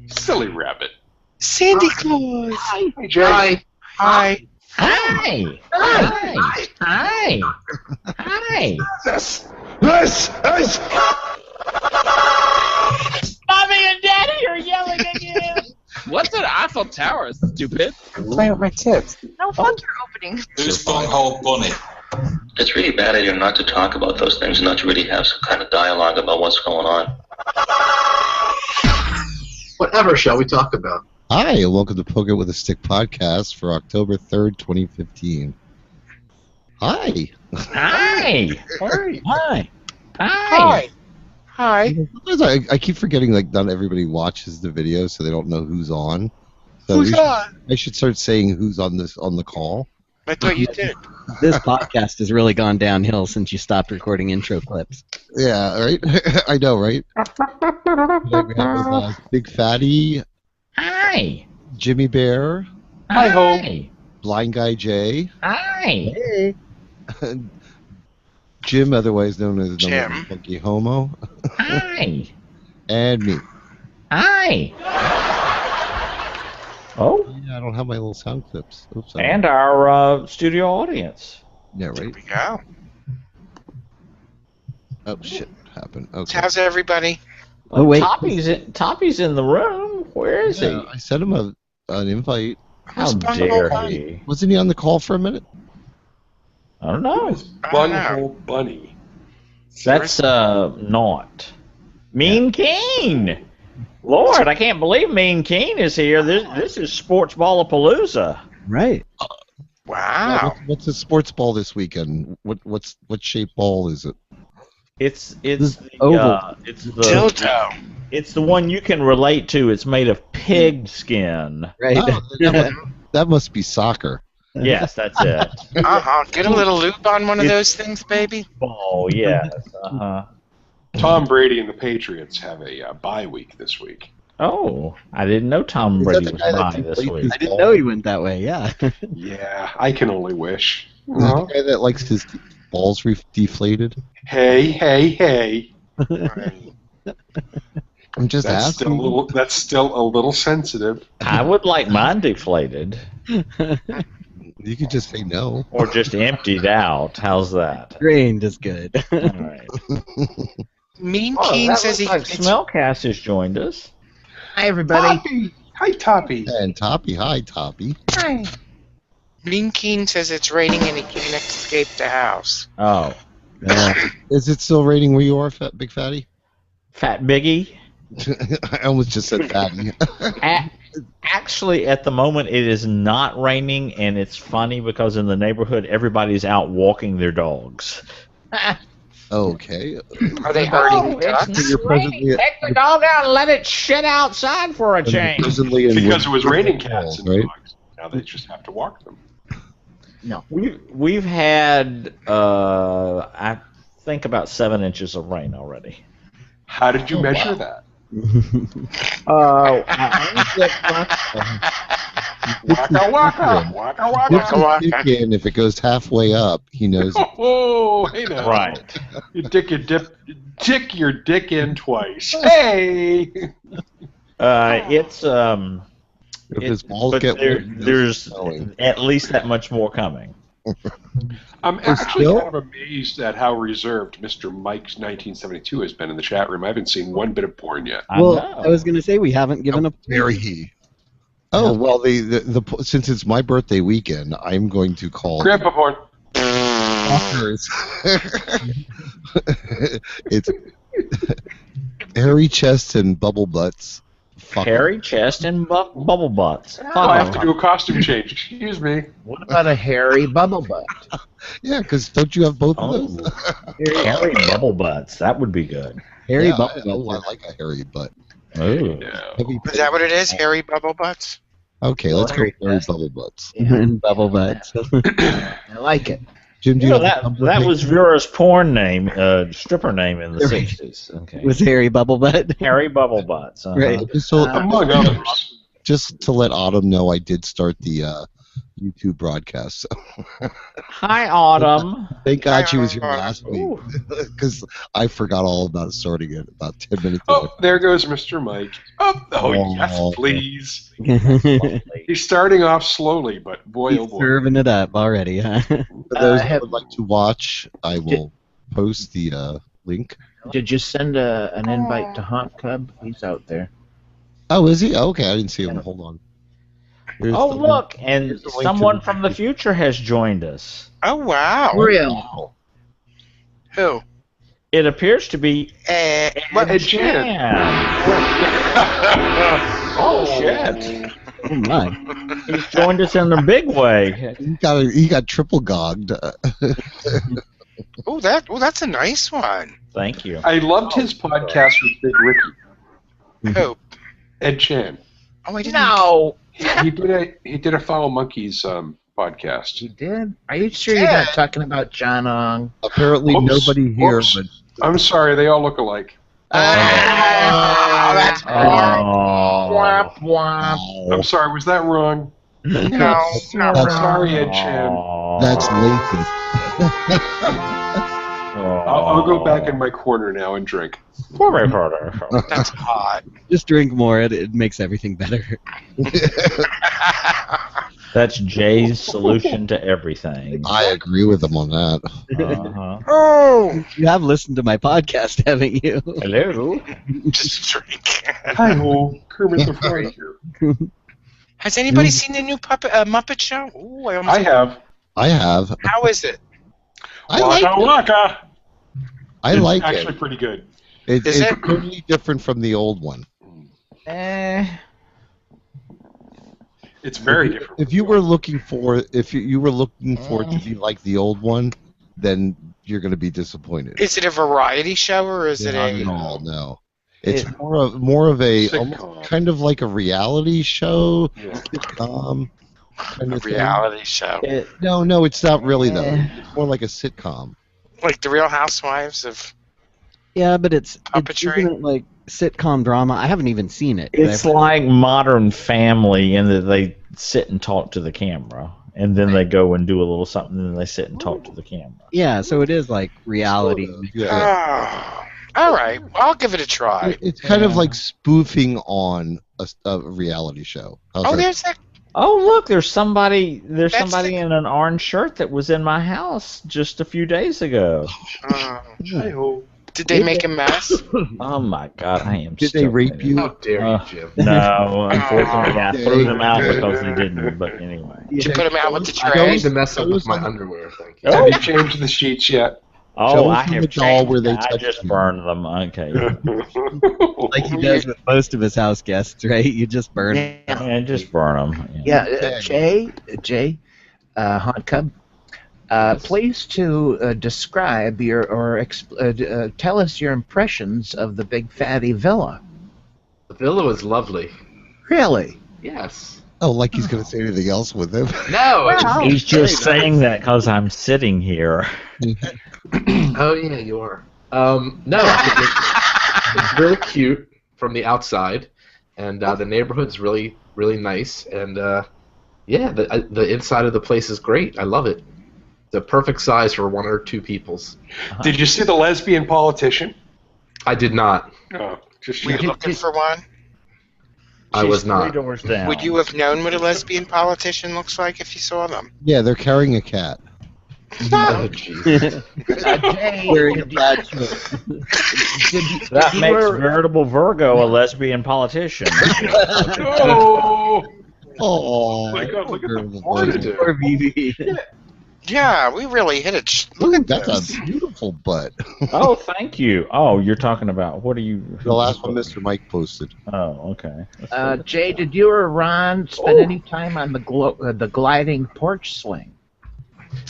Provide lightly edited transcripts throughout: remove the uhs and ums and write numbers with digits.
Silly rabbit. Santa Claus. Hi, Jay. Hi. Hi. Hi. Hi. Hi. This. Mommy and Daddy are yelling at you. What's an Eiffel Tower, stupid? Playing with my tits. No wonder opening. Who's bunghole bunny? It's really bad idea not to talk about those things, not to really have some kind of dialogue about what's going on. Whatever shall we talk about? Hi, and welcome to Pokin It with a Stick podcast for October 3rd, 2015. Hi. Hi. Hi. Hi. Hi. Hi. I keep forgetting, like, not everybody watches the video, so they don't know who's on. So Who's on? I should start saying who's on the call. I thought you did. This podcast has really gone downhill since you stopped recording intro clips. Yeah, right? I know, right? We have Big Fatty, Hi. Jimmy Bear, Hi. Blind Guy Jay, Hi. Jim, otherwise known as Jim. Funky Homo, Hi. and me. Hi. Oh, Yeah, I don't have my little sound clips. Oops. and our studio audience. Yeah, There right? we go. Oh, shit. Happened. So Okay. how's everybody? Oh, wait. Toppy's in the room. Where is Yeah, he? I sent him an invite. How Who's dare Bunghole he? Wasn't he on the call for a minute? I don't know. Bunghole bunny. That's not. Mean Keen. Lord, I can't believe Mean Keen is here. This is Sports Ballapalooza. Right. Wow. What's the sports ball this weekend? What shape ball is it? It's This the oval. Dildo. it's the one you can relate to. It's made of pig skin. Right. Oh, that must be soccer. Yes, that's it. Get a little lube on one of those things, baby. Oh yes. Tom Brady and the Patriots have a bye week this week. Oh, I didn't know Tom Is that Brady the was guy that by this deflates week. his I didn't ball? know he went that way, yeah. Yeah, I can only wish. Is that the guy that likes his balls deflated? Hey. I'm just asking. That's still a little sensitive. I would like mine deflated You could just say no. or just emptied out. How's that? Drained is good. All right. Mean Keen says he. Smellcast has joined us. Hi, everybody. Toppy. Hi, Toppy. And Toppy, hi, Toppy. Hi. Mean Keen says it's raining and he can't escape the house. Oh, Is it still raining where you are, Big Fatty? Fat Biggie. I almost just said Fatty. Actually, at the moment, it is not raining, and it's funny because in the neighborhood, everybody's out walking their dogs. Okay. Are they hurting ducks? You're presently Take the dog out and let it shit outside for a change. presently in Because it was winter raining fall, cats and right? dogs. Now they just have to walk them. We've had I think about 7 inches of rain already. How did you measure that? Waka waka. Waka waka. And if it goes halfway up, he knows. Oh, hey now. Right. You dick your dick in twice. Hey. It's If his balls but get wet, there's snowing. at least that much more coming. I'm actually still- kind of amazed at how reserved Mr. Mike's 1972 has been in the chat room. I haven't seen one bit of porn yet. Well, I know. I was going to say we haven't given How up. dare he? Oh well, the since it's my birthday weekend, I'm going to call Grandpa porn. fuckers. It's hairy chest and bubble butts. Fuck Hairy chest and bubble butts. Oh, I have to do a costume change. Excuse me. What about a hairy bubble butt? Yeah, because don't you have both of Oh, those? hairy bubble butts. That would be good. Hairy Yeah, bubble. I like a hairy butt. Ooh. Yeah. Heavy Is that what it is? Hairy bubble butts? Okay, let's go Hairy with hairy chest. bubble butts. And bubble butts. I like it. Jim, do You you know, have a that was Vera's porn name, stripper name in the 60s. Okay. Was hairy bubble butt. Hairy bubble butts. Right. just, so, Among others. just to let Autumn know, I did start the YouTube broadcast. So Hi, Autumn. thank God she was here Hi, last week Ooh. because I forgot all about starting it about 10 minutes Oh, ago. there goes Mr. Mike. Oh, Oh. yes, please. Lovely. He's starting off slowly, but boy, He's oh boy. serving it up already, huh? For those that have- would like to watch, I will post the link. Did you send an invite to Haunt Cub? He's out there. Oh, is he? Okay, I didn't see him. Hold on. Here's Oh, the look, link. and Here's the link to someone the- from the future has joined us. Oh, wow. Real. Who? It appears to be What? Ed Jan. Oh, shit. Oh my. He's joined us in a big way. He got triple gogged. Oh, that's a nice one. Thank you. I loved his podcast with Big Ricky, Who? Ed Chan. Oh, I didn't. No. He did a Foul Monkeys podcast. You did? Are you sure you're not talking about John Ong? Apparently, Whoops. nobody here. Whoops. But I'm sorry, they all look alike. That's Womp womp. I'm sorry, was that wrong? no, I'm no. sorry, Ed Chan. that's Lincoln. I'll go back in my corner now and drink. That's hot. Just drink more. It makes everything better. That's Jay's solution to everything. I agree with him on that. Uh-huh. Oh, You have listened to my podcast, haven't you? Hello. just drink. Hi ho, Kermit the Frog here. Has anybody seen the new Muppet Show? Ooh, I have. I have. How is it? I like Waka it. waka. I It's like actually it. pretty good. Is It's it? totally different from the old one. It's very different. If you were looking for, if you were looking for it to be like the old one, then you're going to be disappointed. Is it a variety show or is it Not a? at all, no. It's more of a Sitcom. almost kind of like a reality show, Yeah. sitcom kind A of thing. reality show, No, it's not really though. It's more like a sitcom. like the Real Housewives of. Yeah, but it's Puppetry? isn't it like sitcom drama? I haven't even seen it. It's like Modern Family in that they sit and talk to the camera, and then they go and do a little something, and then they sit and talk to the camera. Yeah, so it is like reality. Yeah. Oh, all right. I'll give it a try. It's kind of like spoofing on a reality show. How's Oh, that? there's that. Oh, look, there's somebody That's in an orange shirt that was in my house just a few days ago. Hi ho. Did they make a mess? Oh my God, I am. Did they still rape thinking- you? How dare you, Uh, Jim? No, unfortunately, I threw them out because they didn't. But anyway. Did you put them out with the I don't tray? need to mess up with my underwear, thank you. Have you changed the sheets yet? Oh, Show I us from have the doll where they changed. I touch just you. burned them. Okay. Like he does with most of his house guests, right? You just burn it. Yeah, just burn them. Yeah, Jay, Haunt Cub, please to describe tell us your impressions of the Big Fatty Villa. The villa was lovely. Really? Yes. Oh, like he's going to say anything else with him? No. He's just saying that because I'm sitting here. Oh yeah, you are. No, it's really cute from the outside, and the neighborhood's really, really nice, and yeah, the inside of the place is great. I love it. The perfect size for one or two people's. Did you see the lesbian politician? I did not. Oh, just Were you looking for one? I was She's not. 3 doors down. Would you have known what a lesbian politician looks like if you saw them? Yeah, they're carrying a cat. Oh, jeez. Jay, That makes veritable Virgo a lesbian politician. Oh! Oh, My God, look at the Ooh, horn. Poor BB. Yeah, we really hit it. Look at that's this. a beautiful butt. Oh, thank you. Oh, you're talking about what are you? The last one Mr. Mike posted. Oh, okay. Jay, did you or Ron spend any time on the gliding porch swing?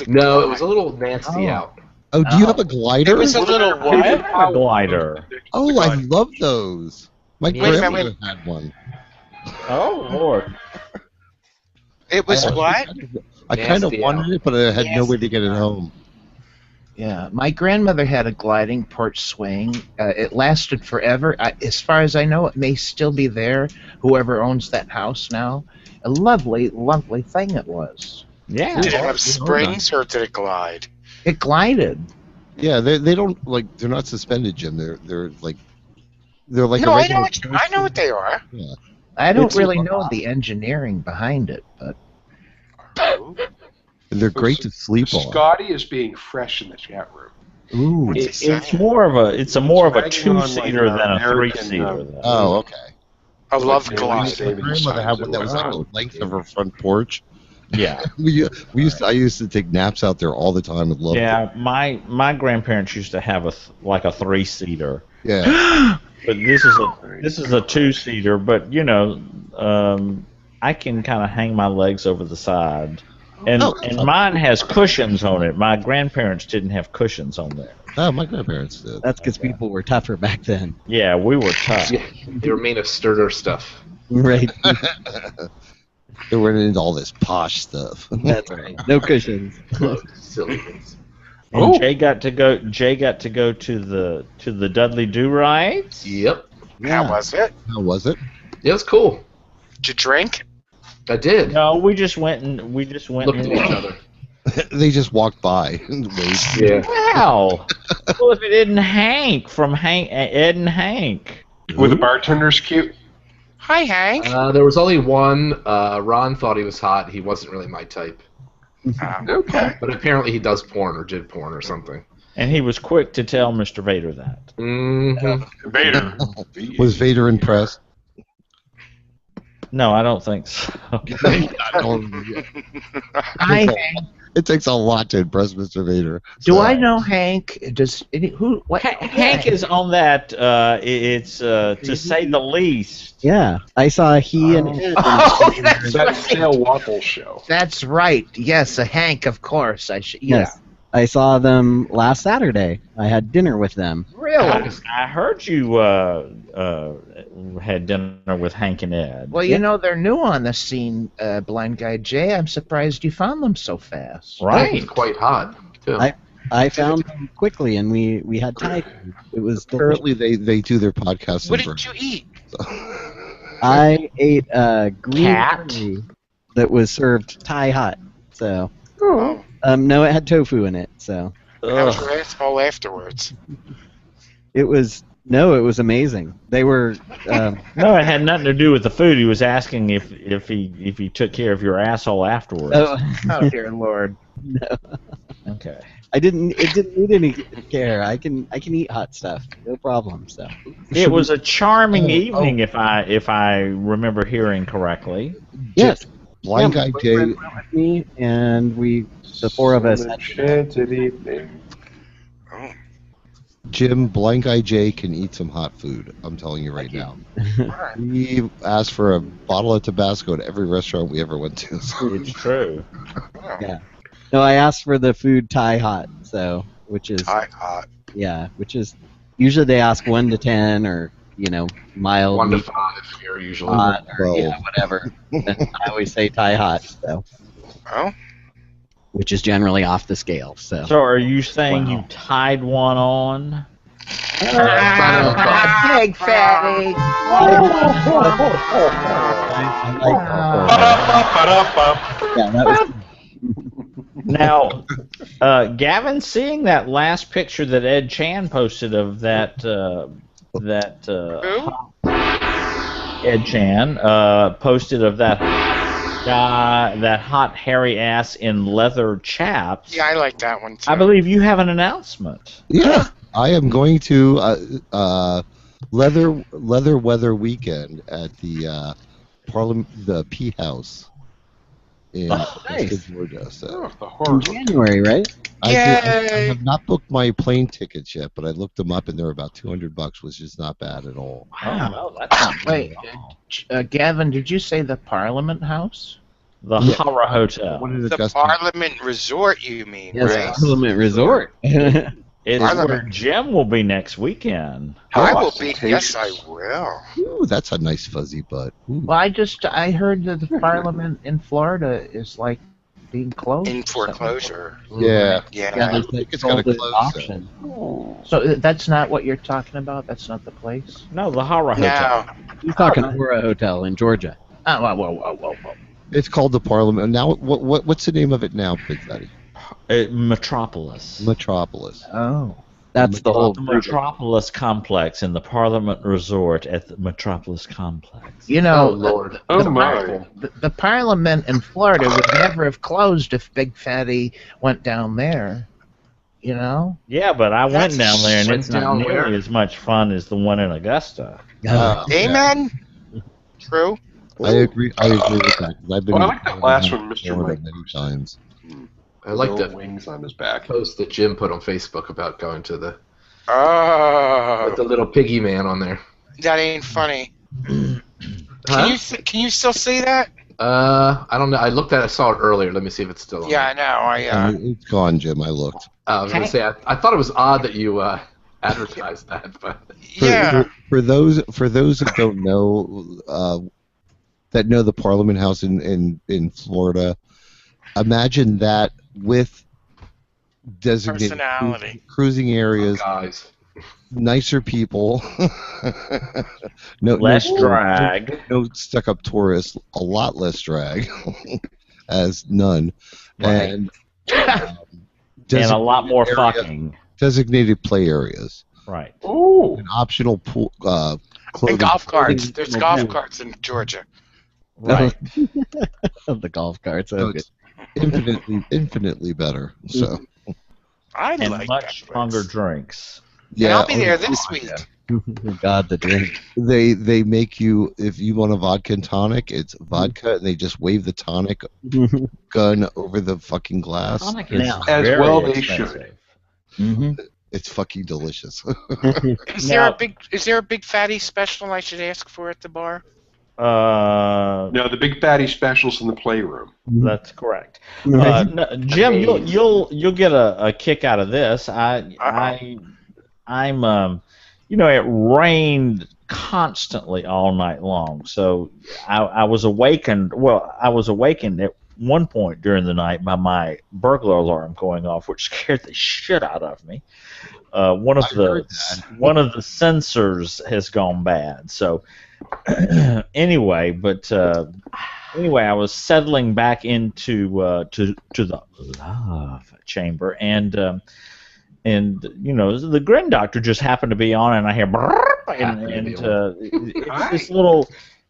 No, it was a little nasty Oh. out. Oh, do you have a glider? It was a little A what? glider. Oh, I love those. My Wait a minute, grandmother had one. Oh Lord. It was I what? I kind of Nasty wanted out. it, but I had no Nasty way to get it home. Yeah, my grandmother had a gliding porch swing. It lasted forever. As far as I know, it may still be there. Whoever owns that house now, a lovely, lovely thing it was. Yeah. Did it have springs or did it glide? It glided. Yeah, they don't like they're not suspended, Jim. They're like No, a I know regular what they are. Yeah. I don't It's- really know the engineering behind it, but They're great to sleep on. Scotty is being fresh in the chat room. ooh, It's more of a more of a Dragging on like two-seater an than a American, three-seater. though. Oh, okay. I love Like glide. saving My grandmother had signs one and that was like whatnot. the length of her front porch. Yeah. I used to take naps out there all the time and loved it. Yeah, my grandparents used to have like a three-seater, Yeah. but this is a two-seater. But I can kind of hang my legs over the side, and mine has cushions on it. My grandparents didn't have cushions on there. Oh, my grandparents did. That's because people were tougher back then. Yeah, we were tough. Yeah, they were made of sturdier stuff. Right. They weren't into all this posh stuff. That's right. No cushions. Silly things. And Jay got to go to the Dudley Do Rides. Yep. How was it? How was it? Yeah, it was cool. Did you drink? I did. No, we just went and Looked and at each other. They just walked by and waved. Yeah. Wow. Well, if it isn't Hank from Ed and Hank. Were the bartenders cute? Hi, Hank. There was only one. Ron thought he was hot. He wasn't really my type. Okay. But apparently he does porn or did porn or something. And he was quick to tell Mr. Vader that. Mm-hmm. Vader. Was Vader impressed? No, I don't think so. hi, Hank. It takes a lot to impress Mr. Vader. Do So- I know Hank? What? Hank is on that. It's to say the least. Yeah, I saw he and his. Oh, that's That right. Sail Waffle show. That's right. Yes, a Hank, of course. Yes, I saw them last Saturday. I had dinner with them. Really? I heard you had dinner with Hank and Ed. Well, you know, they're new on the scene, Blind Guy Jay. I'm surprised you found them so fast. It Right. was quite hot, too. I found them quickly, and we had Thai food. It was delicious. Apparently, they do their podcast. What did you eat? I ate a green Cat? curry that was served Thai hot. So, Oh. no, it had tofu in it. So How was your asshole afterwards? it was amazing. They were. No, it had nothing to do with the food. He was asking if he took care of your asshole afterwards. Oh, dear Lord. Okay. It didn't need any care. I can eat hot stuff, no problem. So It was a charming evening, if I remember hearing correctly. yes, Blind Guy my Jay. friend went with me, and the four of us. Enchanted evening. Jim, Blind Guy Jay can eat some hot food. I'm telling you right now. He asked for a bottle of Tabasco at every restaurant we ever went to. It's true. Yeah. No, I asked for the food Thai hot, which is Hot. which is usually they ask 1 to 10 or mild 1 to medium 5 here usually. hot or Well. whatever. And I always say Thai hot, Oh, which is generally off the scale. So So are you saying you tied one on? Big fatty. yeah, that was Now, Gavin, seeing that last picture that Ed Chan posted of that Ed Chan posted of that guy, that hot hairy ass in leather chaps. yeah, I like that one too. I believe you have an announcement. Yeah, I am going to leather weather weekend at the the P House in nice. Georgia. So Oh, the in horror. January, right? I Yay! have not booked my plane tickets yet, but I looked them up and they're about $200, which is not bad at all. Wow, no, that's not Wait, Gavin, did you say the Parliament House? the Yeah. Horror Hotel. What did it The cost? Parliament Resort, you mean, Yes, right? Parliament Resort. It's Parliament. where Jim will be next weekend. I How will be. Yes, I ostentatious. will. Ooh, that's a nice fuzzy butt. Ooh. Well, I heard that the Parliament in Florida is like being closed. In foreclosure. Yeah. Yeah, they I said think it's got a sold at close auction. So that's not what you're talking about? That's not the place? No, the Hara Hotel. No. He's talking Aura Hotel in Georgia. Oh, whoa. It's called the Parliament. Now, what's the name of it now, Big Fatty? Metropolis. Metropolis. Oh. That's the whole The Metropolis Complex in the Parliament Resort at the Metropolis Complex. You know, Oh, Lord. Oh, my. the Parliament in Florida would never have closed if Big Fatty went down there. You know? Yeah, but I went That's down there, and went it's not down nearly where? as much fun as the one in Augusta. Yeah. Amen. True. I agree with that. 'Cause I've been Well, I like that last one, Mr. Florida Mike. many times. I like Little the wings on his back. post that Jim put on Facebook about going to the Oh, with the little piggy man on there. that ain't funny. Huh? Can you still see that? I don't know. I saw it earlier. Let me see if it's still on. Yeah, I know. It's gone, Jim. I looked. I was gonna say I thought it was odd that you advertised that, but For those that don't know, that know the Parliament House in Florida, imagine that with designated Personality. cruising areas, guys. nicer people, Less drag. no stuck-up tourists, a lot less drag, as none, Right. and And a lot more area- fucking. designated play areas, Right. Ooh. an optional pool, And clothing. golf carts. There's golf carts in Georgia. Right. the golf carts. So Okay. it's infinitely better. So I'd And like much that stronger place. drinks. And yeah, I'll be there this week. God, the drink. they make you, if you want a vodka and tonic, it's vodka, and they just wave the tonic gun over the fucking glass. Tonic is Now- As very well they expensive. It's fucking delicious. Is there a big fatty special I should ask for at the bar? No, the big fatty specials in the playroom. That's correct. No, Jim, you'll get a kick out of this. I'm it rained constantly all night long, so I was awakened. Well, I was awakened at one point during the night by my burglar alarm going off, which scared the shit out of me. One of the sensors has gone bad. So anyway, I was settling back into to the love chamber, and the Grin Doctor just happened to be on, and I hear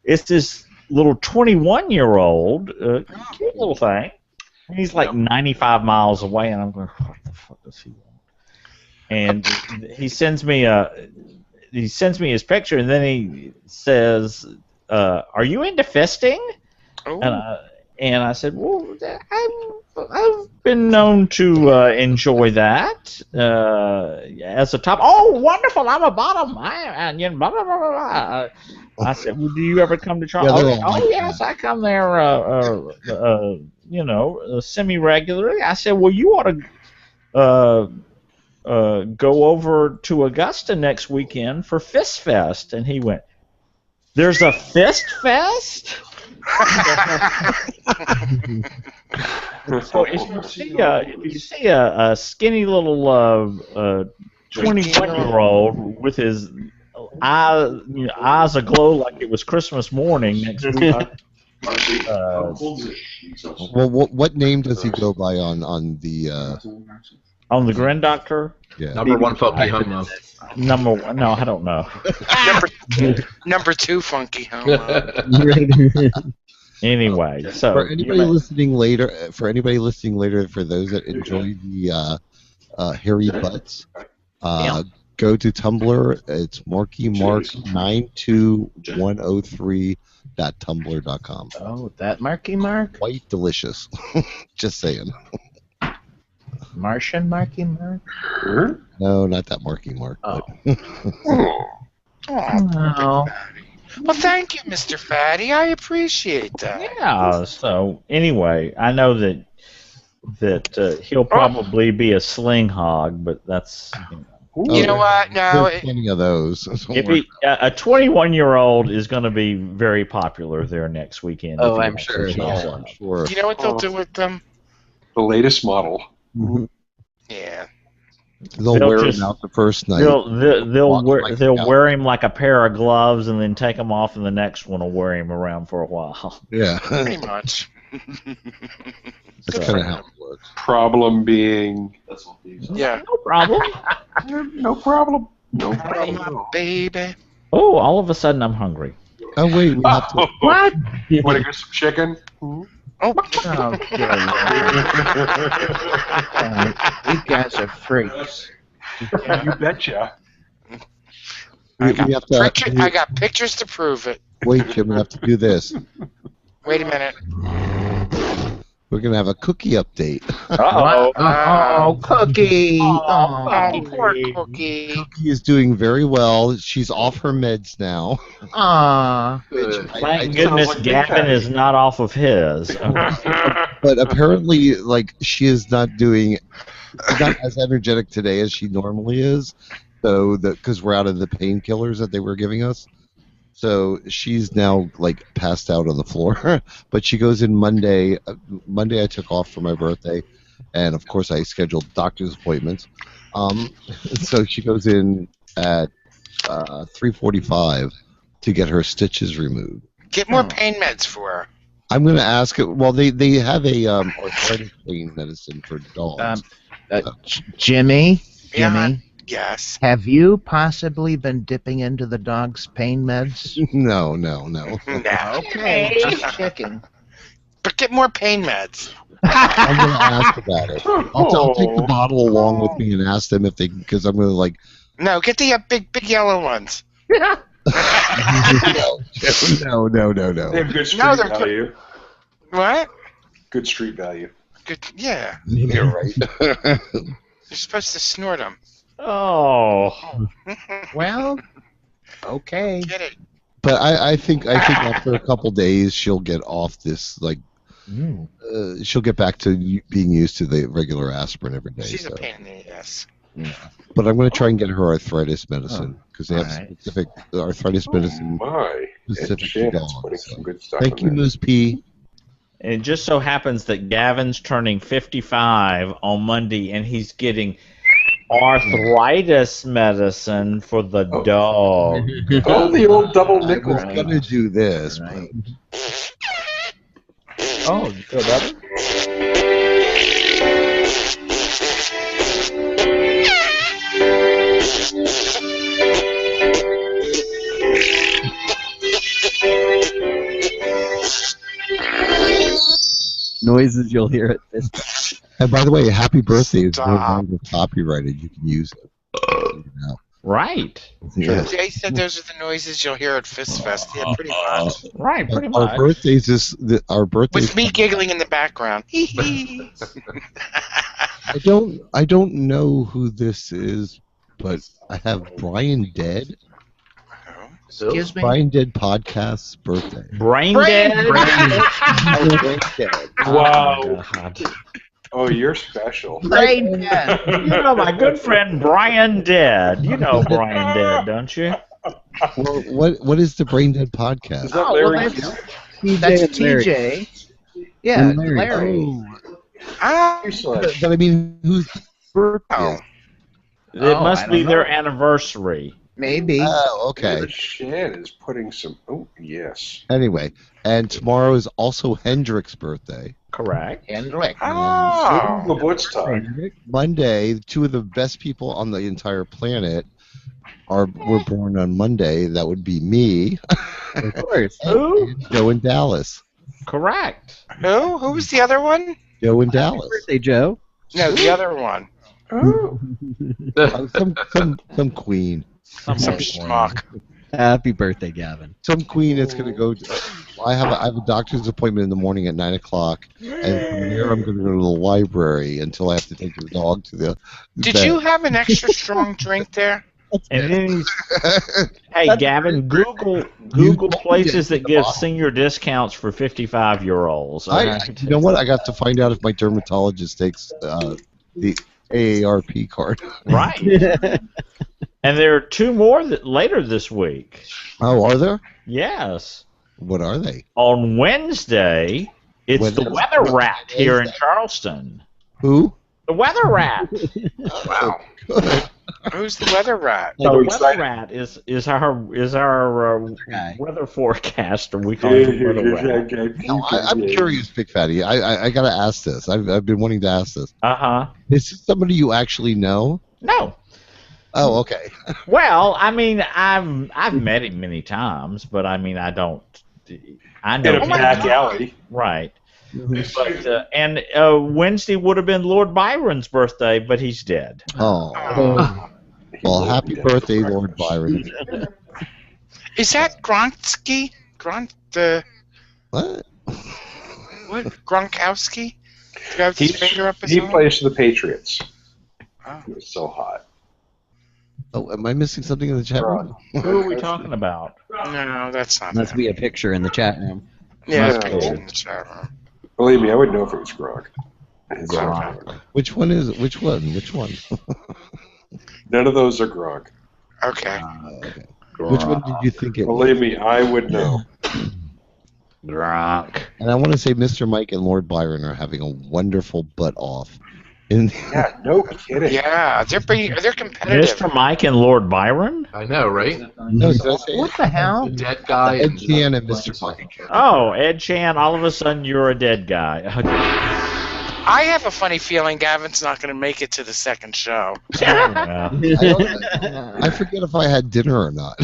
it's this little 21-year-old cute little thing. And he's like 95 miles away, and I'm going, what the fuck does he want? And he sends me his picture, and then he says, "Are you into fisting?" And I said, "Well, I've been known to enjoy that as a top." "Oh, wonderful! I'm a bottom. Blah blah blah blah." I said, "Well, do you ever come to Charles?" "Oh, yes, I come there, semi-regularly." I said, "Well, you ought to go over to Augusta next weekend for Fist Fest." And he went, "There's a Fist Fest?" So if you see a skinny little 21-year-old with his eyes aglow like it was Christmas morning next week. Well, what name does he go by on the? On the Grin Doctor? Yeah. Number one funky homo. Number one? No, I don't know. Number two funky homo. Anyway, so for anybody listening later, for those that enjoy the hairy butts, go to Tumblr. It's markymark92103.tumblr.com. Oh, that Marky Mark? Quite delicious. Just saying. Martian Marky Mark? No, not that Marky Mark. Oh. Oh. Well, thank you, Mr. Fatty. I appreciate that. Yeah. So anyway, I know that he'll probably be a sling hog, but that's. You know what? No. There's plenty of those. If a 21-year-old is going to be very popular there next weekend. Oh, I'm sure. Sure. You know what they'll do with them? The latest model. Yeah. They'll wear him out the first night. They'll wear him like a pair of gloves and then take him off, and the next one will wear him around for a while. Yeah. Pretty much. That's kind of how it works. Problem being. Yeah. No problem. No problem. No problem. My baby. Oh, all of a sudden I'm hungry. Oh wait, we have to. What? Want to get some chicken? Oh. Oh, good Lord. You guys are freaks. You betcha. We have to. I got pictures to prove it. Wait, Jim, we have to do this. Wait a minute. We're gonna have a cookie update. Uh-oh. Oh, Cookie. Oh, poor Cookie. Cookie is doing very well. She's off her meds now. Aw. Thank goodness Gavin is not off of his. But apparently, like, she is not as energetic today as she normally is. So because we're out of the painkillers that they were giving us. So she's now like passed out on the floor. But she goes in Monday. Monday I took off for my birthday, and of course I scheduled doctor's appointments. So she goes in at 3:45 to get her stitches removed. Get more pain meds for her. I'm going to ask it. Well, they have a arthritis pain medicine for dogs. Jimmy. Yeah. Yes. Have you possibly been dipping into the dog's pain meds? No. No. Okay, just checking. But get more pain meds. I'm going to ask about it. I'll take the bottle along with me and ask them if they, because I'm going to like. No, get the big yellow ones. No. They have good street value. What? Good street value. Good. Yeah. You're right. You're supposed to snort them. Oh. Well, okay. Get it. But I think after a couple days she'll get off this she'll get back to being used to the regular aspirin every day. She's a pain in the ass. Yeah. But I'm going to try and get her arthritis medicine because they have specific arthritis medicine specific to dogs. So. Thank you, Ms. P. And it just so happens that Gavin's turning 55 on Monday, and he's getting arthritis medicine for the dog. Oh, the old double nickel. I was going to do this. Right. Oh, you feel better? Noises you'll hear at this. And by the way, happy birthday is no longer copyrighted. You can use it. Right. Yeah. Jay said those are the noises you'll hear at Fist Fest. Yeah, pretty much. Right, pretty much. Our birthdays our birthdays. With me giggling in the background. I don't know who this is, but I have Brian Dead. Excuse me? Brian Dead Podcast's birthday. Brain dead? Brain Dead. Wow. Oh, Oh, you're special. Brain dead. you know my good friend Brian Dead. You know Brian Dead, don't you? Well, what is the Brain Dead Podcast? Is that Larry? That's TJ. Yeah, Larry. Ah, But I mean, whose birthday? It must I be don't their know. anniversary. Maybe. Oh, okay. Shan is putting some. Oh, yes. Anyway, and tomorrow is also Hendrick's birthday. Correct. Hendrick. oh. Geburtstag. Monday, two of the best people on the entire planet were born on Monday. That would be me, Of course. and Joe in Dallas. Correct. Who? Who was the other one? Joe in Dallas. Birthday, Joe. No, the other one. Oh. Some queen. Some schmuck. Happy birthday, Gavin. Some queen that's going to go. I have a doctor's appointment in the morning at 9 o'clock, and from there I'm going to go to the library until I have to take the dog to the. Did vet. you have an extra strong drink there? And then he's, hey Gavin, Google places that give senior discounts for 55-year-olds. You know what? I got to find out if my dermatologist takes the AARP card. Right. And there are two more later this week. Oh, are there? Yes. What are they? On Wednesday, it's the Weather Rat here in Charleston. Who? The weather rat. Wow. Good. Who's the weather rat? The weather excited. rat is our Guy. weather forecaster. We call him the weather rat. Now, I'm curious, Big Fatty. I gotta ask this. I've been wanting to ask this. Uh-huh. Is this somebody you actually know? No. Oh, okay. Well, I mean, I've met him many times, but I mean, I don't. I know In a him. back alley. Right. But Wednesday would have been Lord Byron's birthday, but he's dead. Oh. Well, happy birthday, Lord Byron. Is that Gronsky? What? What? Gronkowski? The guy with his finger up his He arm? plays for the Patriots. Oh. He was so hot. Oh, am I missing something in the chat room? Who are we talking about? No, that's not Must him. be a picture in the chat room. Yeah, No. it's picture in the chat room. Believe me, I would know if it was Gronk. It's Gronk. not. Which one is it? Which one? Which one? None of those are Gronk. Okay. Okay. Which one did you think it was? Believe me, I would know. Gronk. And I want to say Mr. Mike and Lord Byron are having a wonderful butt off. In Yeah, no kidding. Yeah, they're competitive. Mr. Mike and Lord Byron? I know, right? no, did I say What the hell? The dead guy. Ed Sheeran and Mr. Mike. Oh, Ed Chan, all of a sudden you're a dead guy. I have a funny feeling Gavin's not going to make it to the second show. Yeah. I forget if I had dinner or not.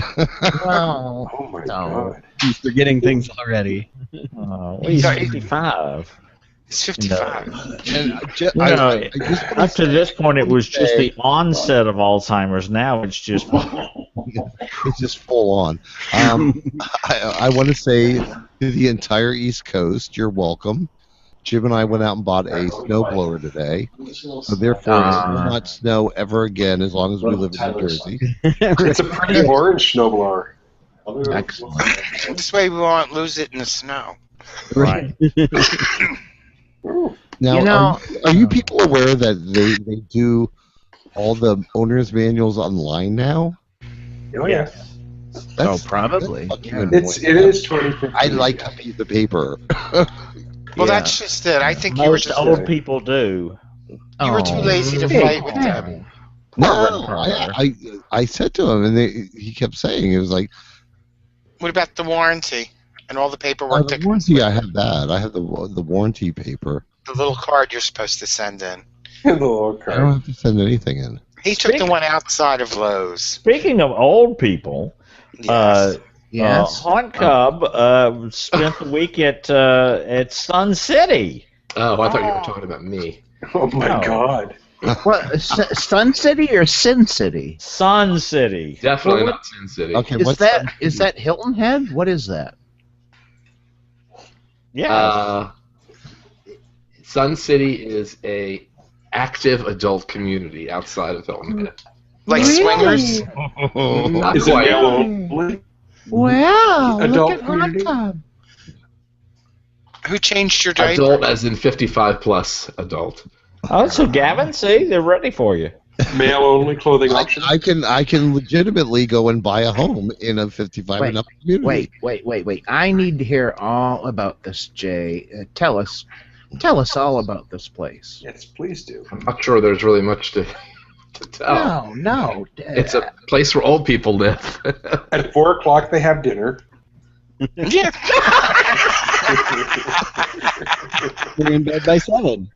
Well, Oh my No. god. He's forgetting things already. Well, he's 55. He's 55. And You know, up to this point, it was just the onset of Alzheimer's. Now it's just. it's just full on. I want to say to the entire East Coast, you're welcome. Jim and I went out and bought a snowblower today, so therefore it will not snow ever again as long as we live in New Jersey. It's a pretty orange snowblower. excellent. This way we won't lose it in the snow. Right. Now, You know- are you people aware that they do all the owner's manuals online now? Oh yeah. That's, Probably. that's fucking Yeah. annoying. It is 2015. I like a piece of paper. Well, Yeah. that's just it. I think you were Most just old people do. you were too lazy to fight with them. No, I said to him, and he kept saying it was like, What about the warranty and all the paperwork? the that warranty. I have that. I have the warranty paper. the little card you're supposed to send in. The little I don't card. have to send anything in. He took the one outside of Lowe's. Speaking of old people, Yes. Yes. Haunt Cub spent the week at Sun City. Oh, I thought you were talking about me. Oh my No. god. What? Sun City or Sin City? Sun City. Definitely Well, not Sin City. Okay, Is that Hilton Head? What is that? Yeah. Sun City is a active adult community outside of Hilton Head. Like swingers? Not Is it quite. male only? Wow! Adult look at Hot community? Tub. Who changed your diaper? Adult as in 55 plus adult. Oh, so Gavin, see, they're ready for you. Male only clothing I option? can legitimately go and buy a home in a 55 and up community. Wait. I need to hear all about this, Jay. Tell us all about this place. Yes, please do. I'm not sure there's really much to tell. No. It's a place where old people live. At 4 o'clock they have dinner. Yeah. We're in bed by 7.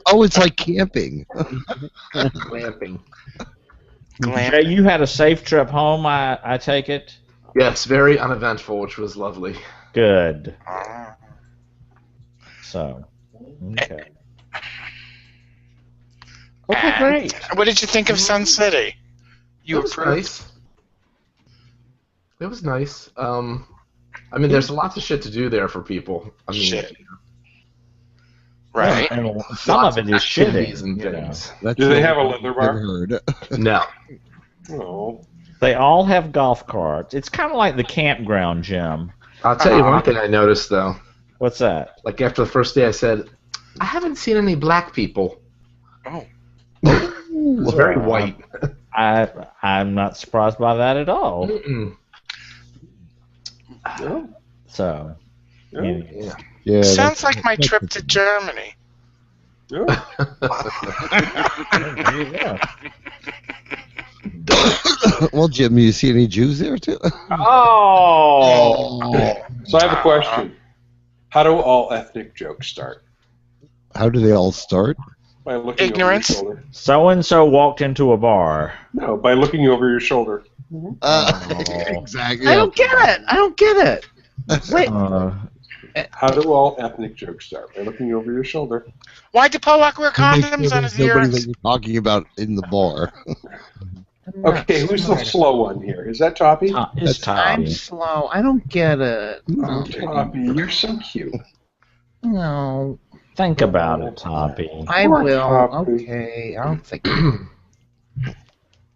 Oh, it's like camping. Glamping. Jay, you had a safe trip home, I take it? Yes, very uneventful, which was lovely. Good. So, okay. Okay, great. What did you think of Sun City? You It was approved? nice. It was nice. I mean, there's lots of shit to do there for people. I mean, Shit. Right. And some lots of it is activities shitting. and you know. things. That's Do they what have a I've leather never bar? heard. No. Oh. They all have golf carts. It's kind of like the campground gym. I'll tell you one thing I noticed, though. What's that? Like, after the first day, I said, I haven't seen any black people. Oh. It's very white. I'm not surprised by that at all. Mm-mm. So, Yeah. anyway. Yeah. Yeah, Sounds like my trip to Germany. Well, Jim, you see any Jews there too? Oh. So I have a question. How do all ethnic jokes start? How do they all start? By looking Ignorance. over your shoulder. So and so walked into a bar. No, by looking over your shoulder. Exactly. I don't get it. I don't get it. Wait. How do all ethnic jokes start? By looking over your shoulder. Why did Pollock wear Make sure condoms on his there's nobody ears? that you're talking about in the bar. Okay, who's the slow one here? Is that Toppy? It's I'm Toppy. slow. I don't get it. Oh, Toppy, you're so cute. No. Think about it, Toppy. I Poor will. Toppy. Okay. I'll think.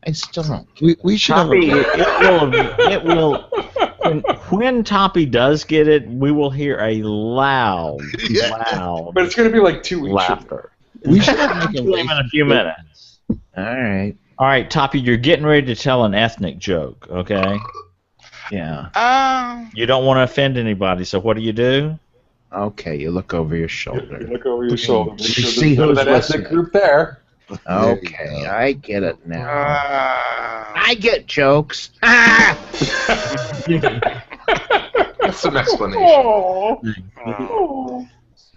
I still don't. We should have Toppy, a, it will. When Toppy does get it, we will hear a loud, But it's going to be like 2 weeks. laughter. we should have like To him in a few minutes. All right. All right, Toppy, you're getting ready to tell an ethnic joke, okay? Yeah. You don't want to offend anybody, so what do? Okay. You look over your shoulder. You look over your shoulder. Make You sure see there's none of who's that ethnic listening. group there. Okay. I get it now. Uh, I get jokes. Ah! That's some explanation. it's not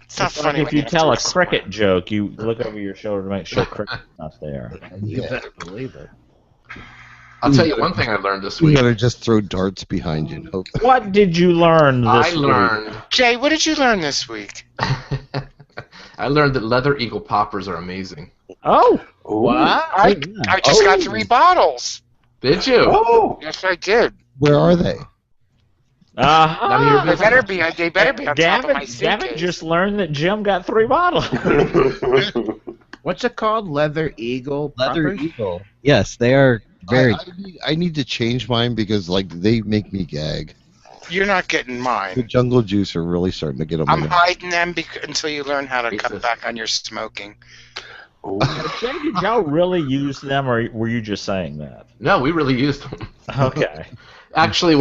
It's like funny if when you have tell to a explain. cricket joke, you look over your shoulder to make sure cricket's not there. You better believe it. I'll tell you one thing I learned this we week. gotta just throw darts behind you. Hope. What did you learn this I week? learned. Jay, what did you learn this week? I learned that leather eagle poppers are amazing. Oh, What? I just got 3 bottles. Did you? Oh! Yes, I did. Where are they? None of your They business. better be. They better be on top of my Gavin suitcase. just learned that Jim got 3 bottles. What's it called? Leather Eagle? Leather poppers? eagle. Yes, they are very. I need to change mine because like they make me gag. You're not getting The mine. jungle juice are really starting to get on my I'm nerves. hiding them until you learn how to cut Jesus. back on your smoking. Jay, did y'all really use them, or were you just saying that? No, we really used them. Okay. Actually,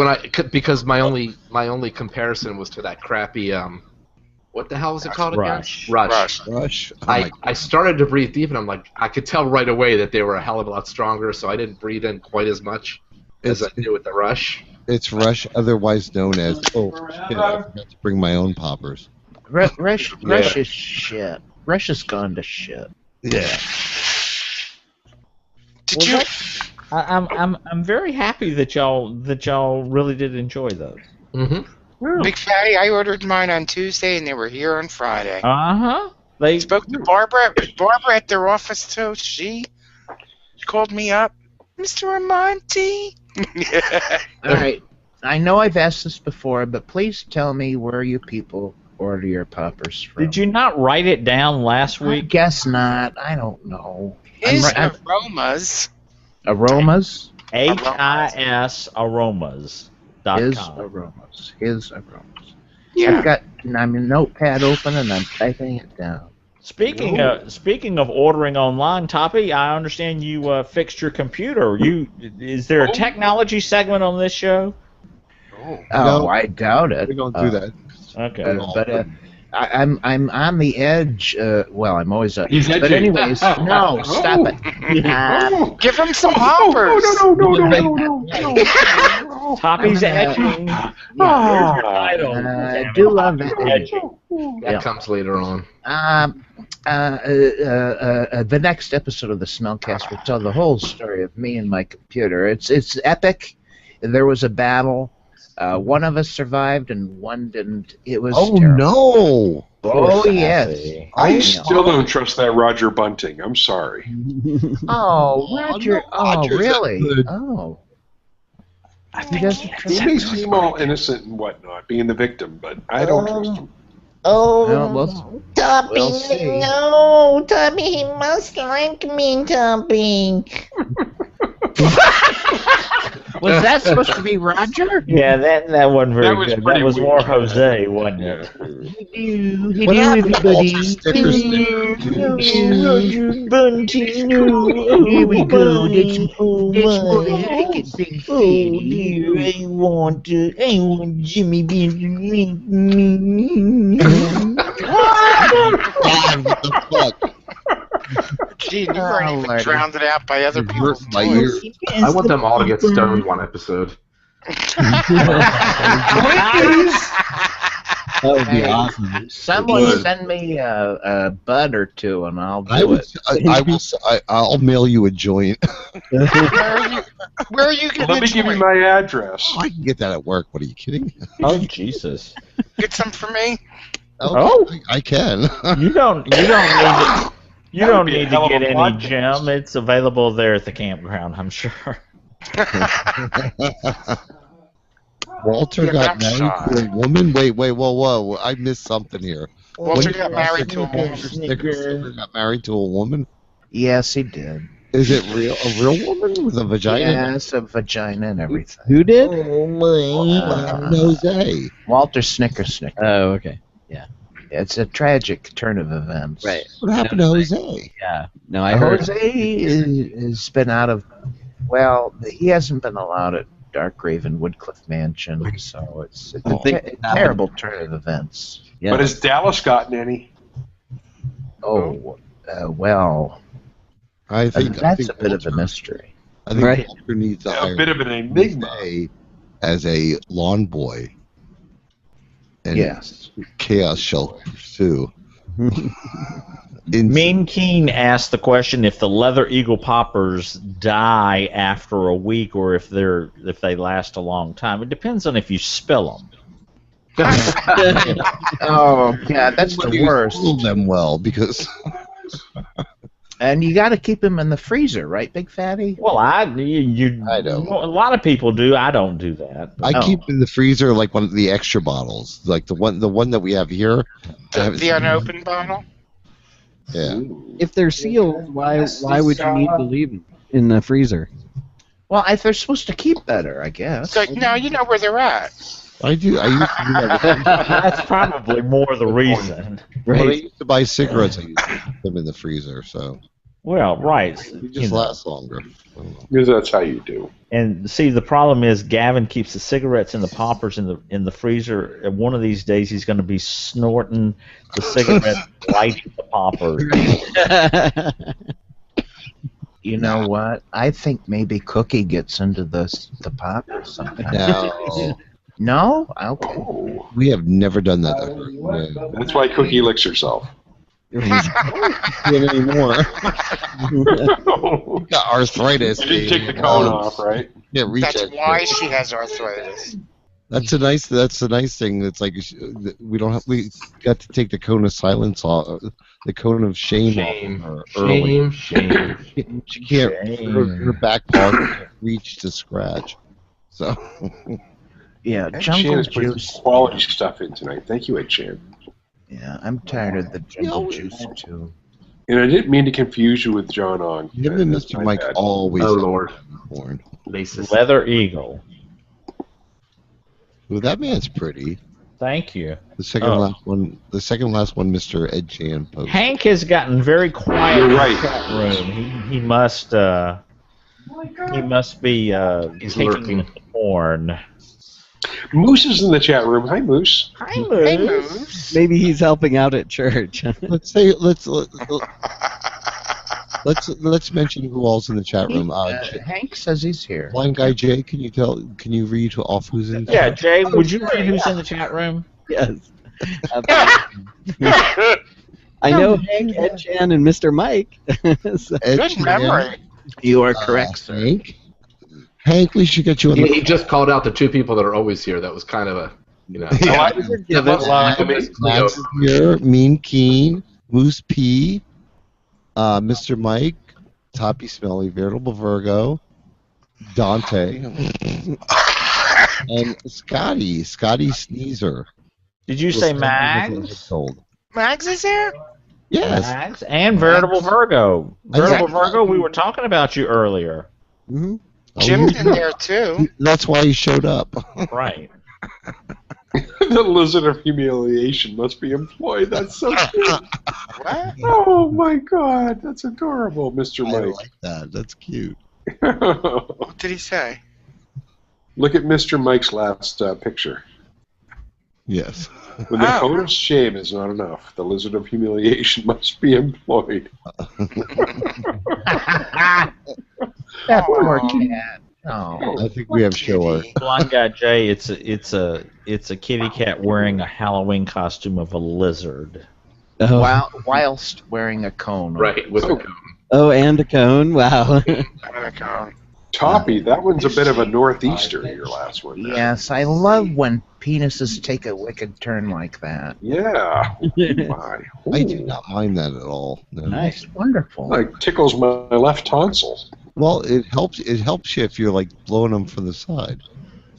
because my only comparison was to that crappy what the hell was it called Rush. again? Rush. Rush. Oh my I started to breathe deep, and I'm like, I could tell right away that they were a hell of a lot stronger, so I didn't breathe in quite as much as I did with the Rush. It's Rush, otherwise known as. Oh shit! I forgot to bring my own poppers. Rush is shit. Rush has gone to shit. Yeah. Did Well, you? I'm very happy that y'all really did enjoy those. Mm-hmm. Big Fatty, I ordered mine on Tuesday, and they were here on Friday. They I spoke to Barbara at their office, too. She called me up. Mr. Amonte. All right. I know I've asked this before, but please tell me where you people order your poppers from. Did you not write it down last I week? guess not. I don't know. His I'm- aromas. Aromas? HIS aromas.com. His aromas. His aromas. Yeah. I've got my notepad open and I'm typing it down. Speaking of ordering online, Toppy, I understand you fixed your computer. Is there a technology segment on this show? Oh, No. I doubt it. We don't do that. Okay. But I'm on the edge. Well, I'm always. He's but edging. anyways, no, stop it. Give him some hoppers. No. Toppy's edging. Here's your title. I do love that. Edging. That Yeah. comes later on. The next episode of the Smellcast will tell the whole story of me and my computer. It's epic. There was a battle. One of us survived and one didn't. It was Oh terrible. no! Oh Poor yes. Sassy. I still don't trust that Roger Bunting. I'm sorry. Oh, Roger. no, Oh, Roger's really? good. Oh. I He think doesn't He trust may seem all innocent and whatnot, being the victim, but I don't trust him. Well, we'll Toppy, see. no, Toppy, he must like me, Toppy. Was that supposed to be Roger? Yeah, that wasn't very That was good. That pretty was weak. more Jose, wasn't it? What happened to all the stickers? Roger Bunting, no. Here we go. That's Oh, what my. I get, Big Oh dear, I want Jimmy Bean to make me. God, what the fuck? Gee, you weren't even Lordy. drowned out by other Hurt people's my toys. ear. I want them all to get stoned one episode. That would be Hey, awesome. Someone would. send me a bud or two, and I'll I do would. it. I'll mail you a joint. Where are you getting Let me the give you joint? my address. I can get that at work. What are you kidding? Oh Jesus! Get some for me? Oh. I can. You don't need to. You That would don't be a need hell to of get a any, podcast. Jim. It's available there at the campground, I'm sure. Walter Yeah, got I'm married shy. to a woman. Wait, whoa! I missed something here. Walter When got married to a woman. Snicker got married to a woman. Yes, he did. Is it a real woman with a vagina? Yes, a vagina and everything. Who did? Jose. Walter Snicker. Oh, okay. It's a tragic turn of events. Right. What happened to Jose? Yeah. No, I heard. Jose has been out of. Well, he hasn't been allowed at Darkgraven Woodcliff Mansion, so it's a terrible turn of events. Yeah. But has Dallas gotten any? Oh, well, I think that's a bit of a mystery. I think Right. Walter needs to hire A bit of an enigma. Jose as a lawn boy. And Yes. chaos shall pursue. Mean Keen asked the question if the leather eagle poppers die after a week or if they last a long time. It depends on if you spill them. Oh, yeah, that's the worst. Hold them well because And you got to keep them in the freezer, right, Big Fatty? Well, I don't. A lot of people do. I don't do that. I keep in the freezer like one of the extra bottles, like the one that we have here. The unopened bottle? Yeah. If they're sealed, why would you need to leave them in the freezer? Well, if they're supposed to keep better, I guess. So, no, you know where they're at. I do. I used to do that. That's probably more the reason. When I Right. used to buy cigarettes, I used to put them in the freezer, so Well, right. they just last longer. I don't know. Because that's how you do. And see, the problem is Gavin keeps the cigarettes and the poppers in the freezer. And one of these days, he's going to be snorting the cigarettes, lighting the poppers. You know what? I think maybe Cookie gets into the pop or something. No, No? Okay. Oh, we have never done that ever. No. that's why Cookie licks herself. Can't anymore. You Got arthritis. didn't take the cone off, right? Can't reach That's that why shit. she has arthritis. That's a nice thing. It's like we got to take the cone of silence off, the cone of shame off her early. Shame. She can't. Her back paw can't reach to scratch. So Yeah, Ed jungle Chan has put juice. quality stuff in tonight. Thank you, Ed Chan. Yeah, I'm tired of the jungle juice too. And I didn't mean to confuse you with John Ong. him and That's Mr. my Mike bad. always. Oh have Lord. porn. Racist. Leather Eagle. Well, that man's pretty. Thank you. The second last one, Mr. Ed Chan posted. Hank has gotten very quiet You're in right. the chat room. He must be He's taking lurking. the porn. Moose is in the chat room. Hi, Moose. Hi, Hey, Moose. Moose. Maybe he's helping out at church. Let's mention who all's in the chat room. Hank says he's here. Blind guy Jay, can you read off who's in? the Yeah, chat? Jay, would you read who's in the chat room? Yes. I know Hank, Ed Chan, and Mr. Mike. So- Ed Good Chan, memory. You are correct, sir. Hank, we should get you on He the. just called out the two people that are always here. That was kind of a, you know. Yeah. Yeah, Max Max is here. Mean Keen, Moose P, Mr. Mike, Toppy Smelly, Veritable Virgo, Dante, and Scotty Sneezer. Did you say Mags? Told. Mags is here? Yes. Mags and Veritable Virgo. Veritable Virgo, we were talking about you earlier. Mm-hmm. Jim's in there too. That's why he showed up. Right. The lizard of humiliation must be employed. That's so cute. What? Oh my God, that's adorable, Mr. I Mike. like that. That's cute. What did he say? Look at Mr. Mike's last picture. Yes. When the code of shame is not enough, the lizard of humiliation must be employed. That poor cat. Oh. I think we have shower. Blind Guy Jay, it's a kitty cat wearing a Halloween costume of a lizard. Oh, Whilst wearing a cone. Right, with a cone. oh, and a cone. Wow. Toppy, that one's a bit of a northeaster, your last one. Yes, I love when penises take a wicked turn like that. Yeah. My. I do not mind that at all. No. Nice, wonderful. It tickles my left tonsil. Well, it helps. It helps you if you're like blowing them from the side.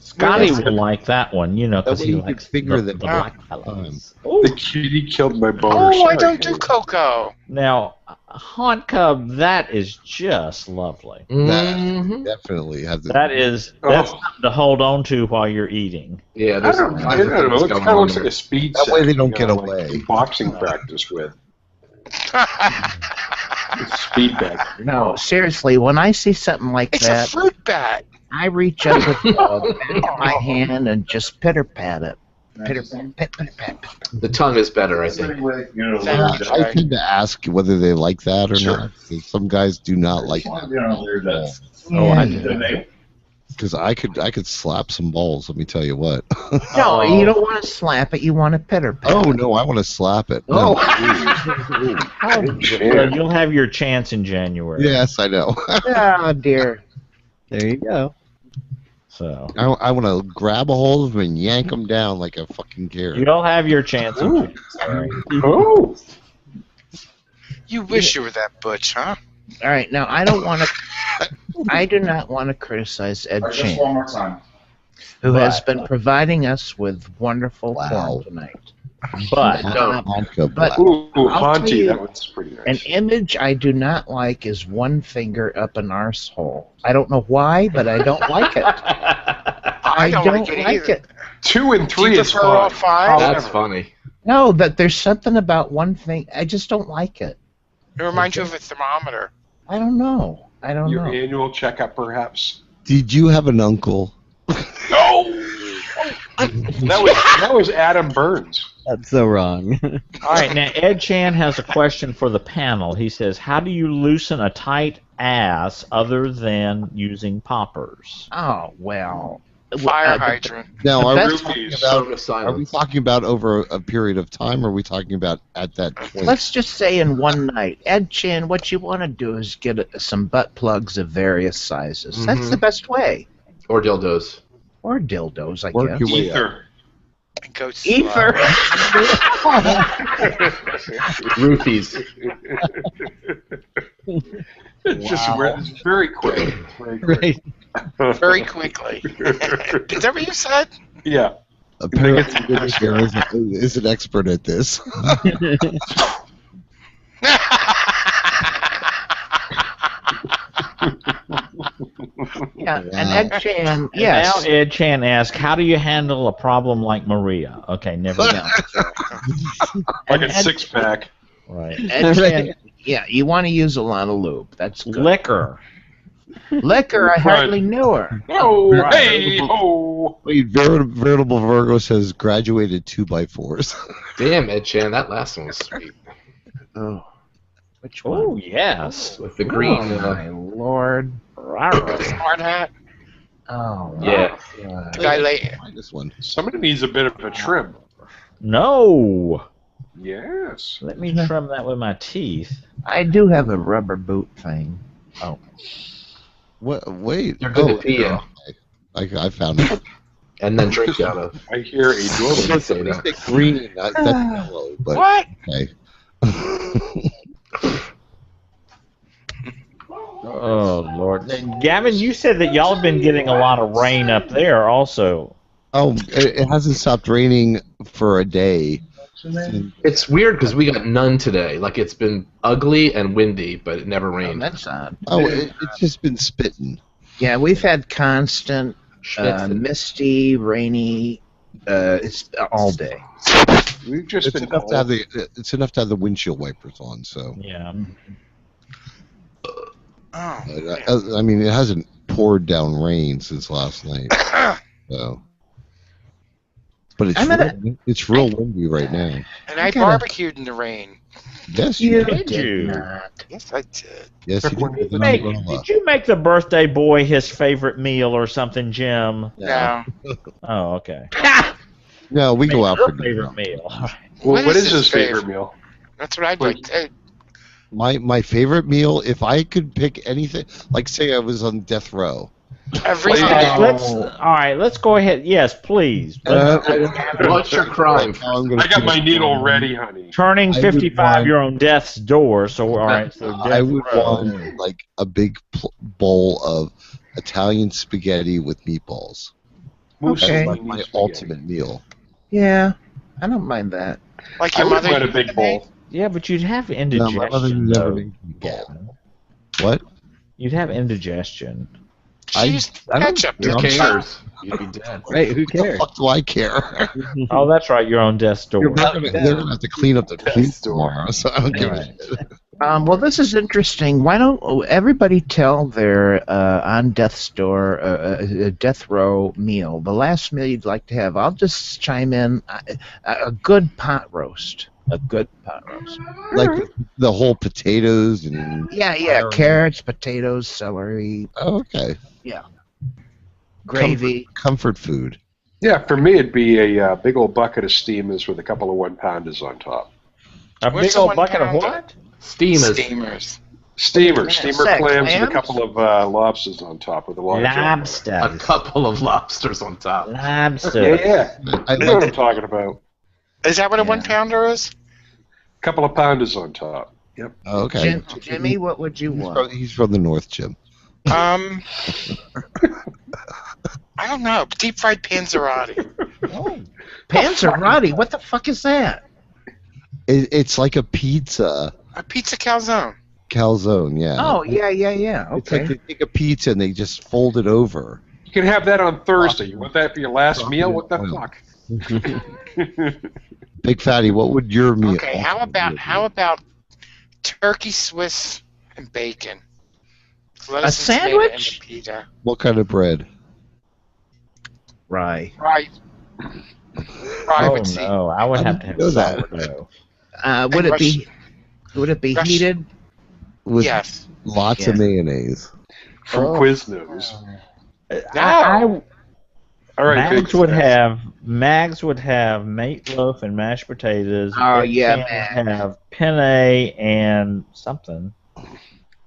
Scotty will like that one, because That way he you can likes figure the that black out. fellows. The kitty killed my boner. Oh, I Sorry. don't do Coco. Now, Haunt Cub, that is just lovely. Mhm. Definitely have the. That's something to hold on to while you're eating. Yeah, I there's don't know. lots of things It going kind of on looks there. like a speed That way set, they don't you get know, away. like boxing practice with. Speed bag. No, seriously, when I see something like It's a that, fruit bat. I reach up with the back of my hand and just pitter pat it. Pitter pat, pitter pat. The tongue is better, I think. I tend to ask whether they like that or Sure. not. 'Cause some guys do not like that. Yeah. Because I could slap some balls. Let me tell you what. No, you don't want to slap it. You want to pitter pat. Oh no, I want to slap it. No. Well, you'll have your chance in January. Yes, I know. Oh dear. There you go. So I want to grab a hold of them and yank them down like a fucking carrot. you'll have your chance in January. Oh. You wish you were that butch, huh? All right, now I don't want to. I do not want to criticize Ed Chan, more time. who has been providing us with wonderful Wow. porn tonight. But But Ooh, I'll tell Haunty, you, that one's pretty an nice. image I do not like is one finger up an arsehole. I don't know why, but I don't like it. I don't like either. it. 2 and 3 Do you is prefer all fine. 5? That's funny. No, that there's something about one thing. I just don't like it. It reminds you of a thermometer. I don't know. I don't Your know. annual checkup, perhaps. Did you have an uncle? No. that was Adam Burns. That's so wrong. all right, now Ed Chan has a question for the panel. He says, "How do you loosen a tight ass other than using poppers?" Oh well. Fire hydrant. Now, The are we best- talking Moment about? of Are we silence. talking about over a period of time, or are we talking about at that point? Let's just say in one night, Ed Chan, what you want to do is get some butt plugs of various sizes. That's Mhm. the best way. Or dildos. Or dildos, I Work guess. your way up. Ether. And go Ether. Roofies. It's very quick. Very quick. Right. very quickly. Is that what you said? Yeah. Apparently, Nick here is an expert at this. Yeah, Wow. and Ed Chan, And yes. now Ed Chan asks, "How do you handle a problem like Maria?" Okay, never mind. Like a Ed- 6-pack. Right. Ed Chan, yeah, you want to use a lot of lube. That's good. Liquor. Liquor, I Right. hardly knew her. Oh, Right. hey, ho. Wait, Veritable Virgo says graduated 2x4s. Damn, Ed Chan, that last one was sweet. Oh, which one? Oh yes. With the green. Oh, my lord. Smart hat. Oh, Yeah. God. The guy lay. This one. Somebody needs a bit of a trim. No. Yes. Let me trim that with my teeth. I do have a rubber boot thing. Oh. What? Wait. They're good to pee in. I found it. And then drink out of. I hear a doorbell. Don't say that. It's green. That's yellow. But What? okay. Oh Lord. And Gavin, you said that y'all have been getting a lot of rain up there also. Oh, it hasn't stopped raining for a day. It's weird because we got none today. Like, it's been ugly and windy, but it never Oh, rained. that's odd. Oh, it's just been spitting. Yeah, we've had constant, Schmitzen. misty, rainy, it's all day. We've just It's been enough to have the windshield wipers on. So, Yeah. Oh. I mean, it hasn't poured down rain since last night. So, But it's real windy right now. And I barbecued in the rain. Yes, you Did you? Not. Yes, I did. Yes, you did. With an Did umbrella. you make the birthday boy his favorite meal or something, Jim? No. Oh, okay. No, we go out for favorite dinner. meal. Well, what is his favorite meal? That's what I'd like to. My favorite meal, if I could pick anything, like say I was on death row. Every day. All right, let's go ahead. Yes, please. What's your crime? I got my needle ready, honey. Turning I would 55, you're on death's door. So all right, so I would death row. want like a big bowl of Italian spaghetti with meatballs. Okay. That's like my ultimate meal. Yeah, I don't mind that. Like I your would mother. want a big bowl. Yeah, but you'd have No, indigestion. my mother never though. made meatball. What? You'd have indigestion. She used ketchup. Who I'm cares? You'd be dead. Right? Who What the cares? fuck do I care? Oh, that's right. You're on death's door. They're gonna have to clean up the puke tomorrow, so I don't give a shit. Well, this is interesting. Why don't everybody tell their on death's door, death row meal, the last meal you'd like to have? I'll just chime in. A good pot roast. A good pot roast. Like the whole potatoes and. Yeah, carrots, potatoes, celery. Oh, okay. Yeah. Gravy. Comfort food. Yeah, for me it'd be a big old bucket of steamers with a couple of 1-pounders on top. A What's big a old bucket of 1-pounder? what? Steamers. Steamer Sex, clams and a clams? couple of lobsters on top with a large. Lobster. A couple of lobsters on top. Lobster. Yeah. I You know what I'm like talking about. Is that what a Yeah. 1-pounder is? A couple of pounders on top. Yep. oh, okay. Jimmy, what would you want? He's from the north, Jim. I don't know. Deep fried panzerotti. Panzerotti? What the fuck is that? It's like a pizza A pizza calzone. calzone, yeah. Oh, yeah. It's like Okay. they take a pizza and they just fold it over. You can have that on Thursday. You want that for your last meal? What the Well. fuck? Big Fatty, what would your meal? Okay, how about turkey Swiss and bacon? Lettuce and tomato sandwich? and a pita. What kind of bread? Rye. Right. Oh with tea. no, I would I have to didn't have know that. sourdough. Would And it be Rush- heated? With Yes. lots of mayonnaise. From Quiznos. I All right, Mags Big would Fatty. have meatloaf and mashed potatoes. Oh, Big yeah, Sam would have penne and something.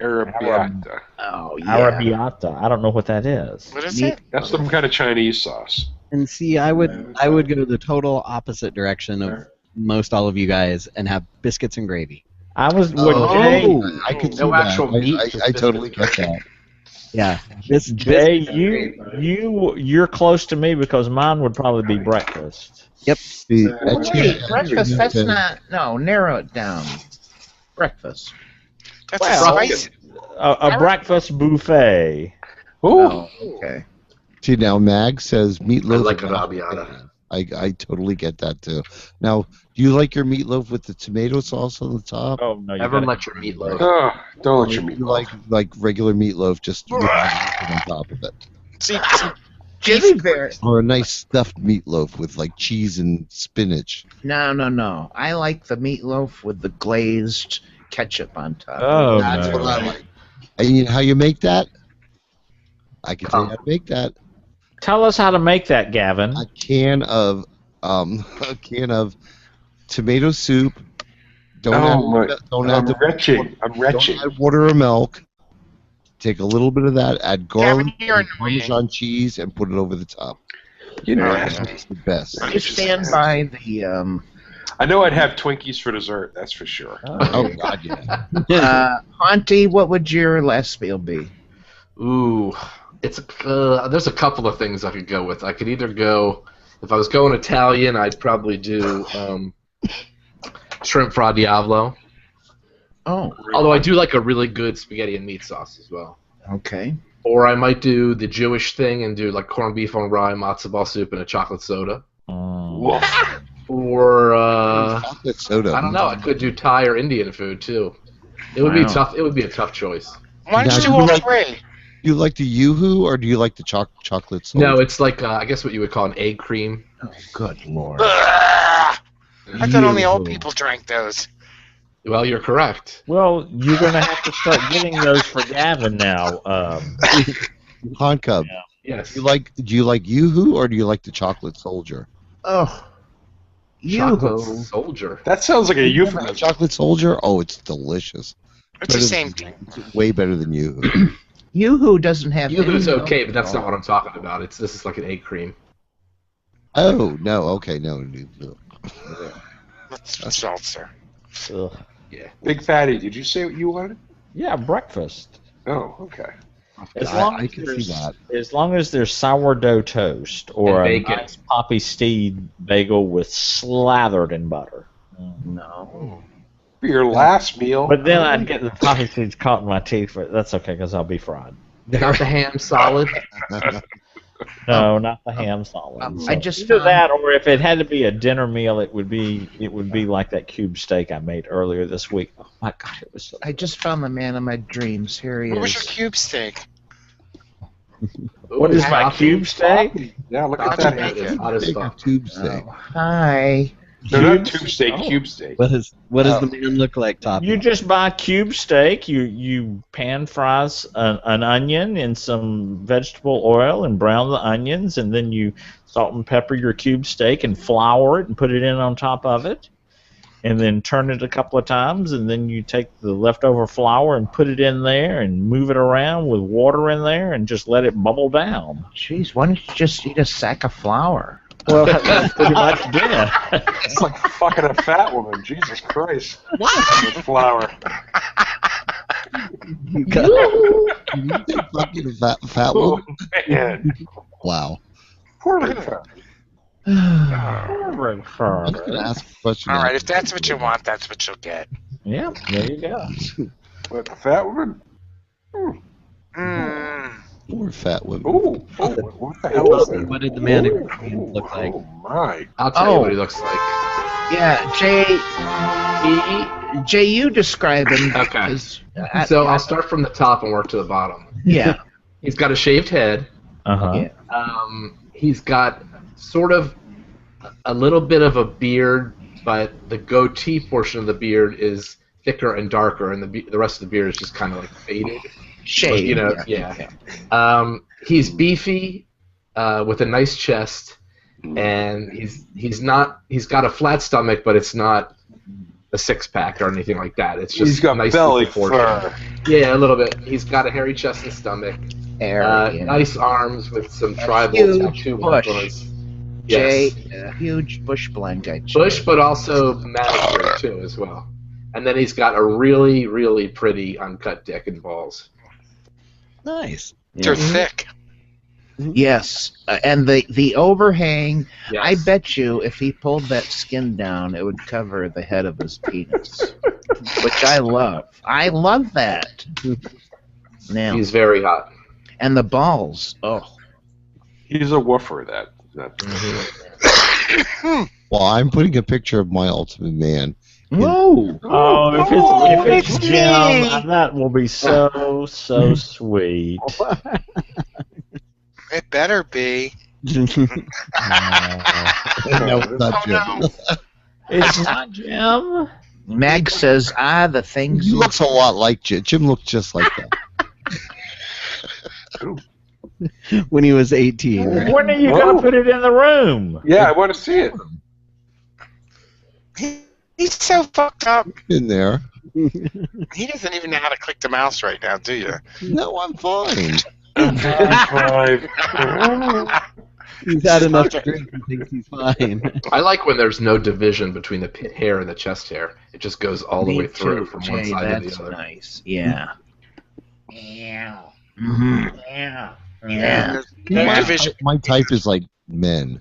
Arrabbiata. Oh, yeah. Arrabbiata. I don't know what that is. What is Meat- it? That's some kind of Chinese sauce. And see, I would go the total opposite direction of most all of you guys and have biscuits and gravy. I was Oh, would Jay. I could see No that. actual meat, I just totally get biscuits. that. Yeah, Jay, you're close to me because mine would probably be breakfast. See, Wait, breakfast, that's not... No, narrow it down. Breakfast. That's Well, a spicy. A breakfast buffet. Ooh. Oh, okay. See, now Mag says I meatloaf. like and arrabbiata. I totally get that too. Now, do you like your meatloaf with the tomato sauce on the top? Oh no, you Never gotta- let your meatloaf. Oh, don't let your Or meat you like regular meatloaf just with on top of it, See, Jimmy Bear. or a nice stuffed meatloaf with like cheese and spinach. No. I like the meatloaf with the glazed ketchup on top. Oh That's no. what I like. And you know how you make that? I can tell you how to make that. Tell us how to make that, Gavin. A can of tomato soup. Don't I'm retching. I'm don't retching. add water or milk. Take a little bit of that, add garlic, Gavin, you're and annoying. Parmesan cheese, and put it over the top. You know, It's the best. I stand by the I know I'd have Twinkies for dessert. That's for sure. Oh God, yeah. Auntie, what would your last meal be? Ooh, there's a couple of things I could go with. I could either go, if I was going Italian, I'd probably do shrimp fra diavolo. Oh, Although I do like a really good spaghetti and meat sauce as well. okay. Or I might do the Jewish thing and do like corned beef on rye, matzo ball soup, and a chocolate soda. Woof. Or Chocolate soda. I don't know. I could do Thai or Indian food too. It would be Wow. tough. It would be a tough choice. why don't Now, you do do you all like- three? you like the Yoo-hoo or do you like the chocolate soldier? No, it's like I guess what you would call an egg cream. Oh, good lord. I thought only old Yoo-hoo. people drank those. Well, you're correct. Well, you're going to have to start getting those for Gavin now. Han Cub. Yes. Do you like Yoo-hoo or do you like the chocolate soldier? Oh. Chocolate Yoo-hoo. soldier. That sounds like a euphemism. Chocolate soldier? Oh, it's delicious. It's the same thing. It's way better than Yoo-hoo. Yoo-hoo doesn't have Yoo-hoo's any okay, milk but that's at not all. what I'm talking about. This is like an egg cream. Oh, no. Okay, no. That's seltzer. Ugh. Big Fatty, did you say what you wanted? Yeah, breakfast. Oh, okay. I can see that. As long as there's sourdough toast or And a bacon. nice poppy seed bagel with slathered in butter. No. For your last meal. But then I'd get the poppy seeds caught in my teeth, but that's okay because I'll be fried. Not the ham solid. No, not the ham solid. I just either found- that, or if it had to be a dinner meal, it would be like that cube steak I made earlier this week. Oh my god, it was so. I just found the man of my dreams. Here he What was your is. cube steak? What is my Coffee. cube steak? Yeah, look at How'd that. you make it? Hot as Take a fuck. tube steak. Oh, hi. No, not Cubes? tube steak, Oh. cube steak. What does the man look like, Toppy? You just buy cube steak. You pan fries an onion in some vegetable oil and brown the onions, and then you salt and pepper your cube steak and flour it and put it in on top of it, and then turn it a couple of times, and then you take the leftover flour and put it in there and move it around with water in there and just let it bubble down. Jeez, why don't you just eat a sack of flour? Well, that's pretty much it. It's like fucking a fat woman. Jesus Christ. With flour. You think fucking fat Oh, woman? man. Wow. Poor little fat. I'm going to ask a question. All right, now. if that's what you want, that's what you'll get. Yeah, there you go. What, the fat woman? Mm. Poor fat woman. Ooh. Oh, what the hell is that? What did the man Ooh, look like? Oh, my. I'll tell you Oh. what he looks like. Yeah, Jay, you describe him. Okay. As, So I'll start from the top and work to the bottom. yeah. He's got a shaved head. Uh-huh. Yeah. He's got sort of a little bit of a beard, but the goatee portion of the beard is thicker and darker, and the rest of the beard is just kind of like faded. Shade. You know, yeah. He's beefy, with a nice chest, and he's got a flat stomach, but it's not a six-pack or anything like that. It's just He's got nice belly proportion. fur. Yeah, a little bit. He's got a hairy chest and stomach. Area. Nice arms with some tribal huge tattoo marks on bush. his. Jay, Yes. a huge bush blanket. Bush, but also manicured too, as well. And then he's got a really, really pretty uncut dick and balls. Nice. They're thick. Yes, and the overhang. Yes. I bet you, if he pulled that skin down, it would cover the head of his penis, which I love. I love that. Now, He's very hot. and the balls. Oh, He's a woofer, that. Well, I'm putting a picture of my ultimate man. whoa! Oh, if it's it's Jim, me. that will be so sweet. It better be. No, it's not Jim. It's not Jim. Mag says, the things. He looks a lot like Jim. Jim looks just like that. When he was 18, right? When are you going to put it in the room? Yeah, I want to see it. He's so fucked up. In there. He doesn't even know how to click the mouse right now, do you? No, I'm fine. Five. He's had enough to drink and thinks he's fine. I like when there's no division between the hair and the chest hair. It just goes all the Me way through too, from one Jay, side to that's the other. nice. Yeah. Yeah. Mhm. Yeah. Yeah. No My, division. my type is like men.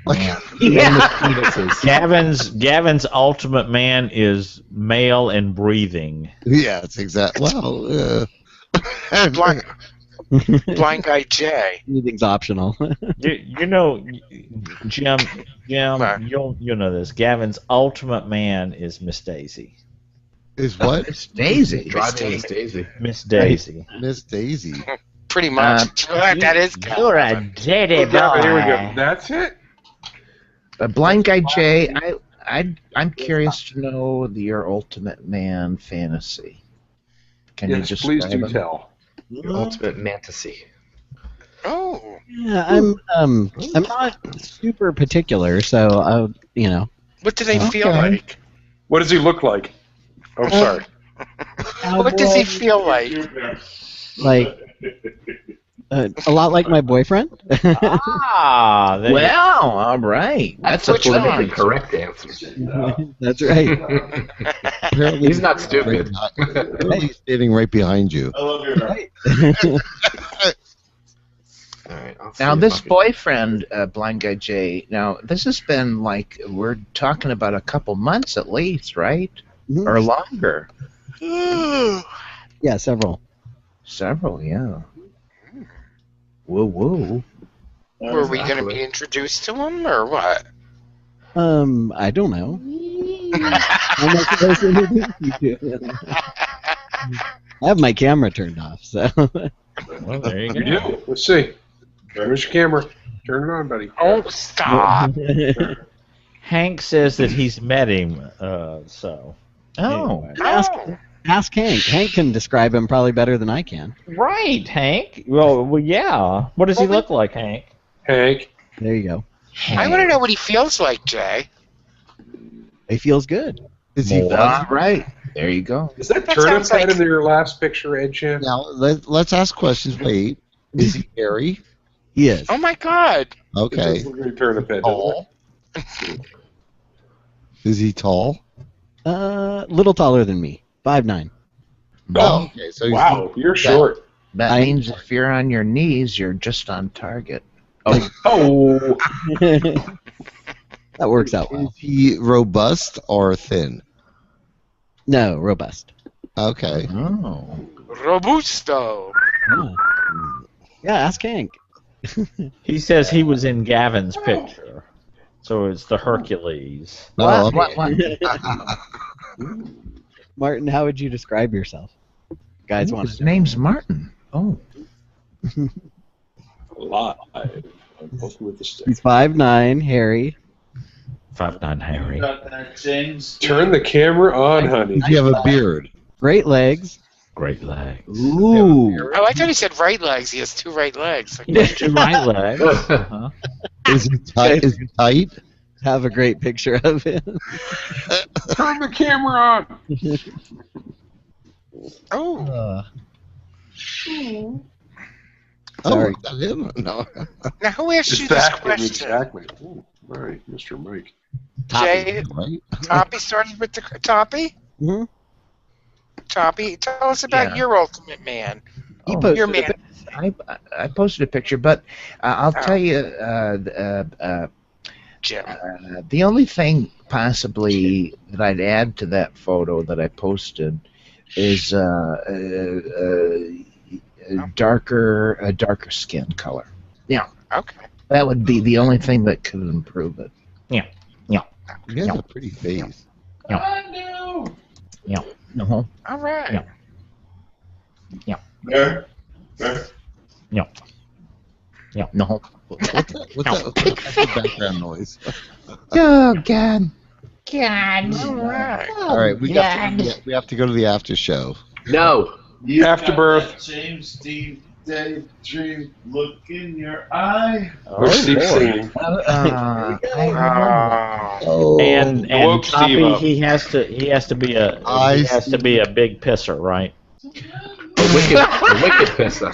Like, Yeah. Penises. Gavin's ultimate man is male and breathing. yeah, it's exactly. Well, Blind guy Jay. Anything's optional. You know, Jim, Right. you'll know this. Gavin's ultimate man is Miss Daisy. is what? It's Daisy. Driving Miss Daisy. Miss Daisy. Miss Daisy. Pretty much. That is You're a Calvin. dirty boy. Yeah, here we go. That's it. Blind Guy Jay, I'm curious to know your Ultimate Man fantasy. Can you Yes, just please do tell. Your ultimate fantasy. Oh. Yeah, I'm not super particular, so you know. What do they feel Okay. like? What does he look like? Oh, sorry. What does he feel like? Like a lot like my boyfriend. Ah, there you Well, all right. That's a Which politically one? Correct answer. That's right. Apparently, He's not stupid. apparently he's standing right behind you. Right. All right, I'll see Now, if this I can- boyfriend, Blind Guy Jay, now, this has been like, we're talking about a couple months at least, right? Mhm. Or longer. Yeah, several. Several, yeah. Woo woo. Were we going to be introduced to him or what? I don't know. How am I supposed to introduce you to him? I have my camera turned off, so. go. Well, there you You go. do. Let's see. Where's your camera? Turn it on, buddy. Oh, stop. Hank says that he's met him, so. Oh. anyway. Ask Hank. Hank can describe him probably better than I can. Right, Hank. Well, yeah. What does he look like, Hank? Hank. There you go. I want to know what he feels like, Jay. He feels good. Is he? All right. There you go. Is that That turnip sounds head like- in your last picture, Ed Chan? Now let's ask questions. Wait, is he hairy? He is. Oh, my God. It Okay. does look like turnip head, doesn't it? Is he tall? Little taller than me. 5'9". Oh, Okay, so he's wow, you're short. That I- means if you're on your knees, you're just on target. Oh, That works out well. Is he robust or thin? No, robust. Okay. Oh. Robusto. Oh. Yeah, ask Hank. He says he was in Gavin's picture. So it's the Hercules. Oh, What? Martin, how would you describe yourself? Guys want His to name's Martin. Oh. live. I'm poking with the stick. He's 5'9", hairy. 5'9" Harry. Turn the camera on, honey. Does he have a beard? Great legs. Great legs. Ooh. Oh, I thought he said right legs. He has two right legs. He has two right legs. Uh-huh. Is he tight? Is he tight? Have a great picture of him. Turn the camera on. Oh, Sorry. Oh, is that him? No. now who asked you this Exactly. question? Exactly. Ooh, all right, Mr. Mike. Jay, Right? Toppy started with the Toppy. Mhm. Toppy, tell us about Yeah. your ultimate man. He Oh, posted Your a man. I posted a picture, but I'll Oh. tell you, Jim. the only thing possibly that I'd add to that photo that I posted is a darker skin color. Okay. That would be the only thing that could improve it. He has a pretty face. No. All right. Yeah. No. What's that background noise? Oh God. All right. All right, we have to go to the after show. No. Afterbirth. James Dean Daydream look in your eye. Where's Steve singing? Oh. And Woke Steve Toppy, up. he has to be a big pisser, right? The wicked pisser.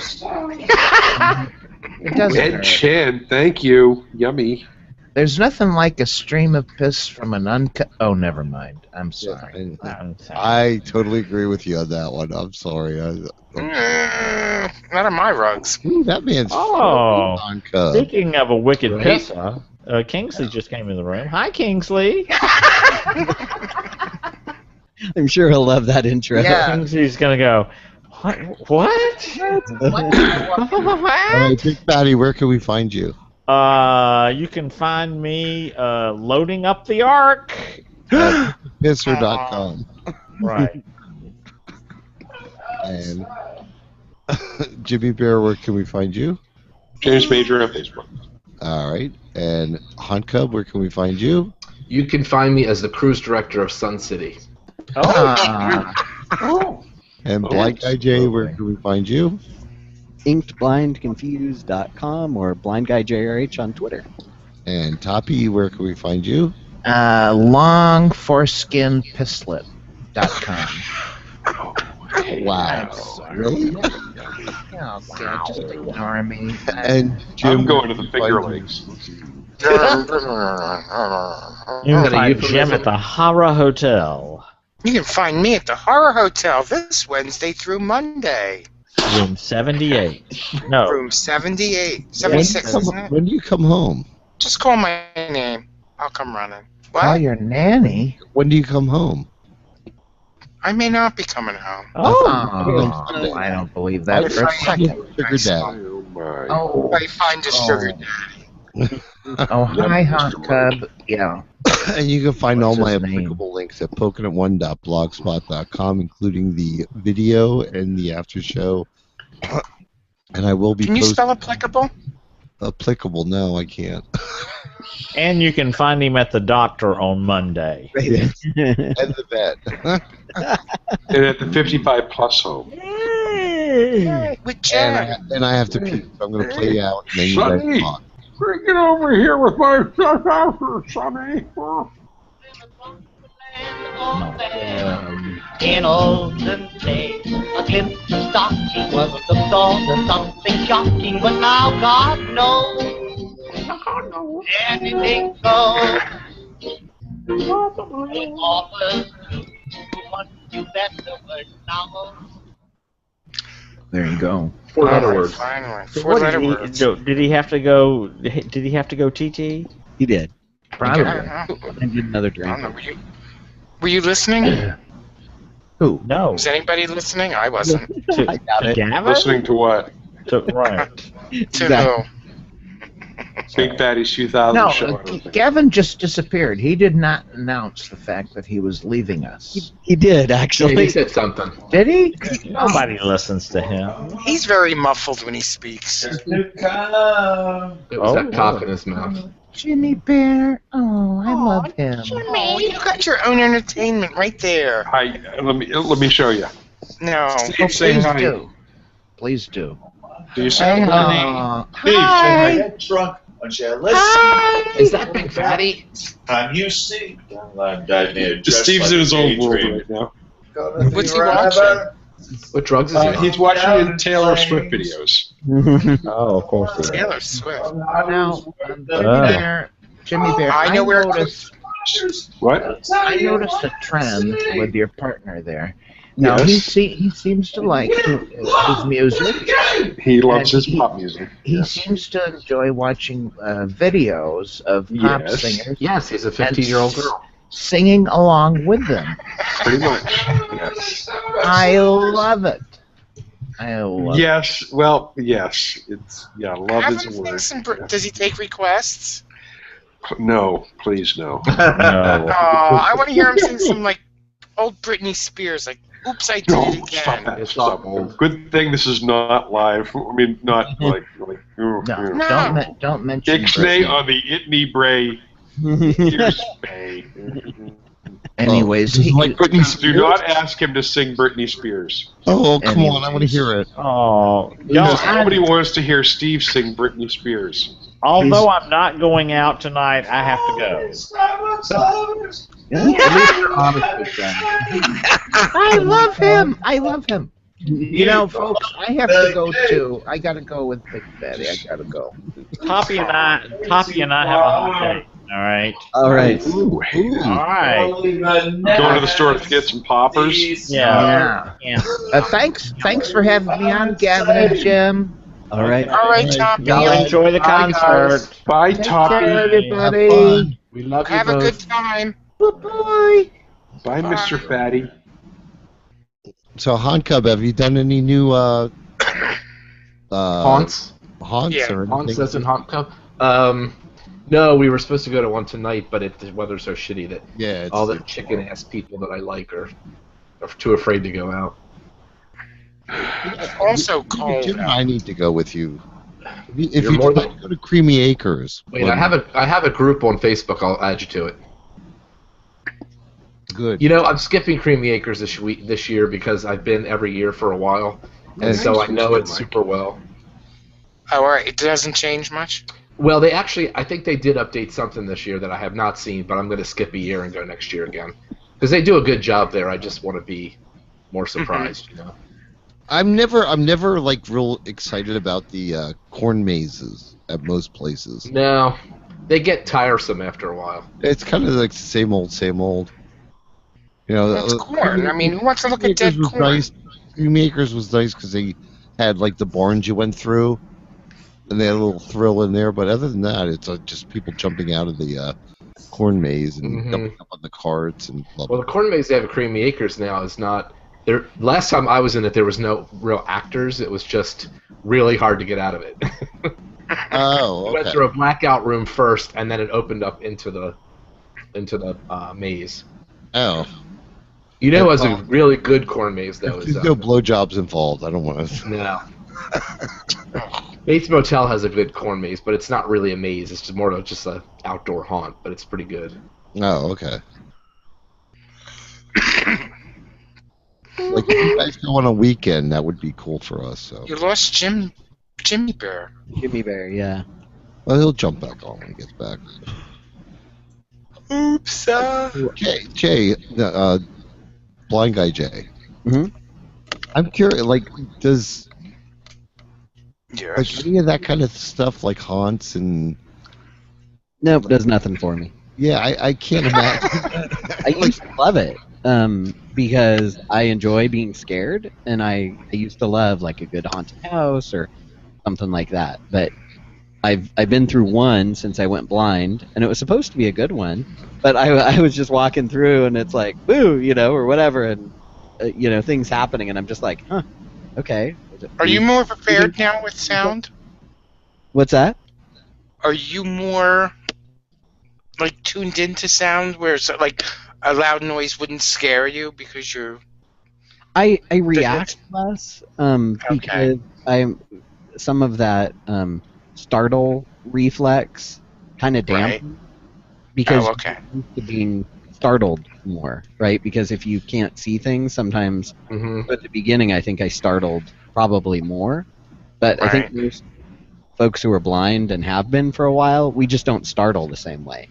It doesn't Ed hurt. Chan, thank you. Yummy. There's nothing like a stream of piss from an uncut. Oh, never mind. I'm sorry. And I'm sorry. I totally agree with you on that one. I'm sorry. Not on my rugs. Ooh, that man's Oh. on cub. Speaking of a wicked pisser, Kingsley just came in the room. Hi, Kingsley. I'm sure he'll love that intro. Yeah. Kingsley's gonna go. What? What? All right, Big Fatty, where can we find you? You can find me loading up the ark. Pisser.com. Right. And Jimmy Bear, where can we find you? James Major on Facebook. All right. And Hunt Cub, where can we find you? You can find me as the cruise director of Sun City. And Blind Guy J, where can we find you? InkedBlindConfused.com or BlindGuyJRH on Twitter. And Toppy, where can we find you? Longforeskinpistlet.com. Wow. Really? Oh, God, just ignore me. And Jim, I'm going to the Finger Lakes. You can find Jim at the Hara Hotel. You can find me at the Horror Hotel this Wednesday through Monday. Room 78. No. Room 78. 76, isn't it? When do you come home? Just call my name. I'll come running. What? Oh, your nanny? When do you come home? I may not be coming home. Oh, I don't believe that for a second. Sugar Dad. Oh, my. Oh, I find a sugar daddy. oh, hi, Hunt Cub. Yeah. And you can find all What's my his name? applicable links at pokinit1.blogspot.com, including the video and the after show. And I will be Can you spell applicable? applicable. No, I can't. And you can find him at the doctor on Monday. And the vet. And at the 55 plus home. With Jack. And I have to pee, so I'm going to play out, and then you guys Sonny, talk. bring it over here with my Sonny. In olden days, a glimpse of stocking was the thought of something shocking, but now God knows anything goes. It offers too much you better work now. There you go. 4-letter words. Finally. So 4-letter words. did he have to go? Did he have to go TT? He did. Probably. I And did another don't know. drink. Were you listening? Who? No. Was anybody listening? I wasn't. To, I doubt to it. Gavin? Listening to what? To, right. To who? Big Fatty's 2000 No, show. I don't think. Gavin just disappeared. He did not announce the fact that he was leaving us. He did, Yeah, actually. he said something. Did he? Nobody listens to him. He's very muffled when he speaks. It was that cock in his mouth. Jimmy Bear. Oh, I love him. Oh, you got your own entertainment right there. Hi, let me show you. No. Oh, Steve, say please hi. do. Please do. Do you say hi? Steve, Hi. get drunk. Don't you listen? Is that Big Fatty? Time you see. Steve's in his own world right now. What's he watching? What drugs is he on? He's watching Taylor Swift videos. Oh, of course he is. Taylor Swift. Now, Jimmy Bear, I know where noticed, What? I noticed a trend with your partner there. Now, Yes. he seems to like his music. He loves And his pop music. He Yes. seems to enjoy watching videos of pop Yes. singers Yes, he's a 15-year-old girl. singing along with them. Pretty much. Yes. I love it. I love it. Yes. Well, yes. It's love Have is him a sing word. some Does he take requests? No, please no. No. Oh, I want to hear him sing some like old Britney Spears, like "Oops, I Did No, It stop Again." that. It's Stop. not old. Good thing this is not live. I mean, not like. No, No. don't mention Ixnay Britney. on the Itney Bray. Here's Bay. Anyways, This is like Britney Do Spears? not ask him to sing Britney Spears. Oh, come on, I want to hear it. Oh, Because y'all, nobody wants to hear Steve sing Britney Spears. although I'm not going out tonight, I have to go. At least you're honest with them. I love him. I love him. You know, folks, I have to go too. I gotta go with Big Fatty. I gotta go. Toppy and I have a hot date. All right. All right. Ooh, All right. Going to the store to get some poppers. Yeah. Yeah. Thanks for having me on, Gavin and Jim. All right. All right, Tom. Y'all enjoy the Bye, concert. guys. Bye, Take Toppy. care, Have everybody. We love you Have a both. good time. Bye-bye. Bye, Mr. Fatty. So, Han Cub, have you done any new Haunts? haunts Yeah, or Haunts anything? as in Haunt Cup? No, we were supposed to go to one tonight, but the weather's so shitty that Yeah, it's all the chicken-ass people that I like are too afraid to go out. It's also cold Jim and out. I need to go with you. If You're you more decide to go to Creamy Acres. Wait, I have a group on Facebook. I'll add you to it. Good. You know, I'm skipping Creamy Acres this year because I've been every year for a while, and so I know it super well. Oh, all right. It doesn't change much? Well, I think they did update something this year that I have not seen, but I'm going to skip a year and go next year again. Because they do a good job there. I just want to be more surprised, you know. I'm never like real excited about the corn mazes at most places. No, they get tiresome after a while. It's kind of like the same old, same old. You know, That's corn. I mean, who wants to look at dead corn? Nice. Creamy Acres was nice because they had like the barns you went through, and they had a little thrill in there. But other than that, it's just people jumping out of the corn maze and jumping up on the carts and blah, blah. Well, the corn maze they have at Creamy Acres now is not. There. Last time I was in it, there was no real actors. It was just really hard to get out of it. Oh, okay. We went through a blackout room first, and then it opened up into the maze. Oh. You know, it was a really good corn maze, though. There's no blowjobs involved. I don't want to. No. Bates Motel has a good corn maze, but it's not really a maze. It's just more of just an outdoor haunt, but it's pretty good. Oh, okay. Like if you guys go on a weekend, that would be cool for us. So. You lost Jimmy Bear. Jimmy Bear, yeah. Well, he'll jump back on when he gets back. Oops. Jay, blind guy Jay. Mm-hmm. I'm curious. Like, does Yes. like any of that kind of stuff like haunts and? Nope, does nothing for me. Yeah, I can't imagine. I used to love it because I enjoy being scared, and I used to love like a good haunted house or something like that. But I've been through one since I went blind, and it was supposed to be a good one, but I was just walking through, and it's like boo, you know, or whatever, and you know, things happening, and I'm just like, huh, okay. Are you more prepared now with sound? What's that? Are you more like tuned into sound, where it's like a loud noise wouldn't scare you because you're? I react less because I'm some of that startle reflex kind of dampened because I'm used to being startled more, right? Because if you can't see things, sometimes at the beginning I think I startled probably more, but I think most folks who are blind and have been for a while, we just don't startle the same way.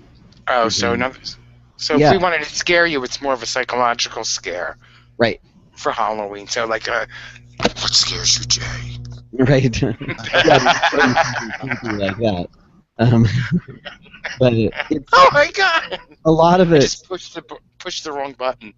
Oh, so if we wanted to scare you, it's more of a psychological scare, right? For Halloween, so like what scares you, Jay? Right. Something like that. But it's, oh my God! A lot of it. I just pushed the wrong button.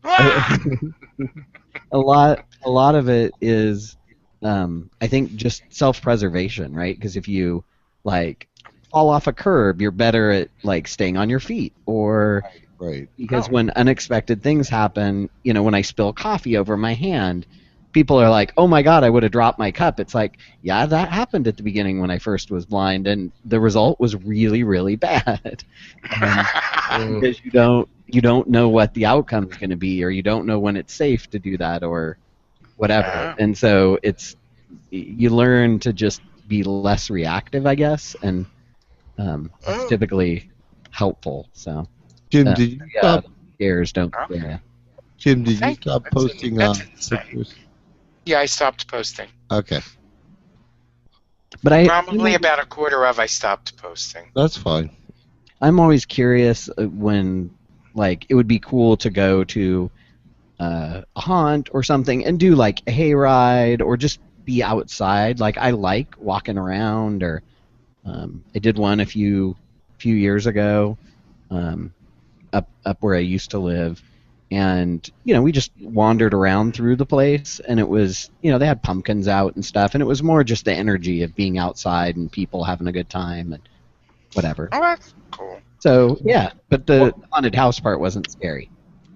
a lot of it is, I think, just self-preservation, right? Because if you like fall off a curb, you're better at like staying on your feet, or right. Because when unexpected things happen, you know, when I spill coffee over my hand, people are like, "Oh my God, I would have dropped my cup." It's like, yeah, that happened at the beginning when I first was blind, and the result was really, really bad. Because you don't know what the outcome is going to be, or you don't know when it's safe to do that, or whatever. And so you learn to just be less reactive, I guess, and it's typically helpful. So, Jim, did you stop? Scares don't scare. Jim, did you stop posting pictures? Yeah, I stopped posting. Okay. But probably about a quarter of I stopped posting. That's fine. I'm always curious when, like, it would be cool to go to a haunt or something and do like a hayride or just be outside. Like, I like walking around, or I did one a few years ago up where I used to live. And, you know, we just wandered around through the place, and it was, you know, they had pumpkins out and stuff, and it was more just the energy of being outside and people having a good time and whatever. Oh, that's cool. So, yeah, but the haunted house part wasn't scary.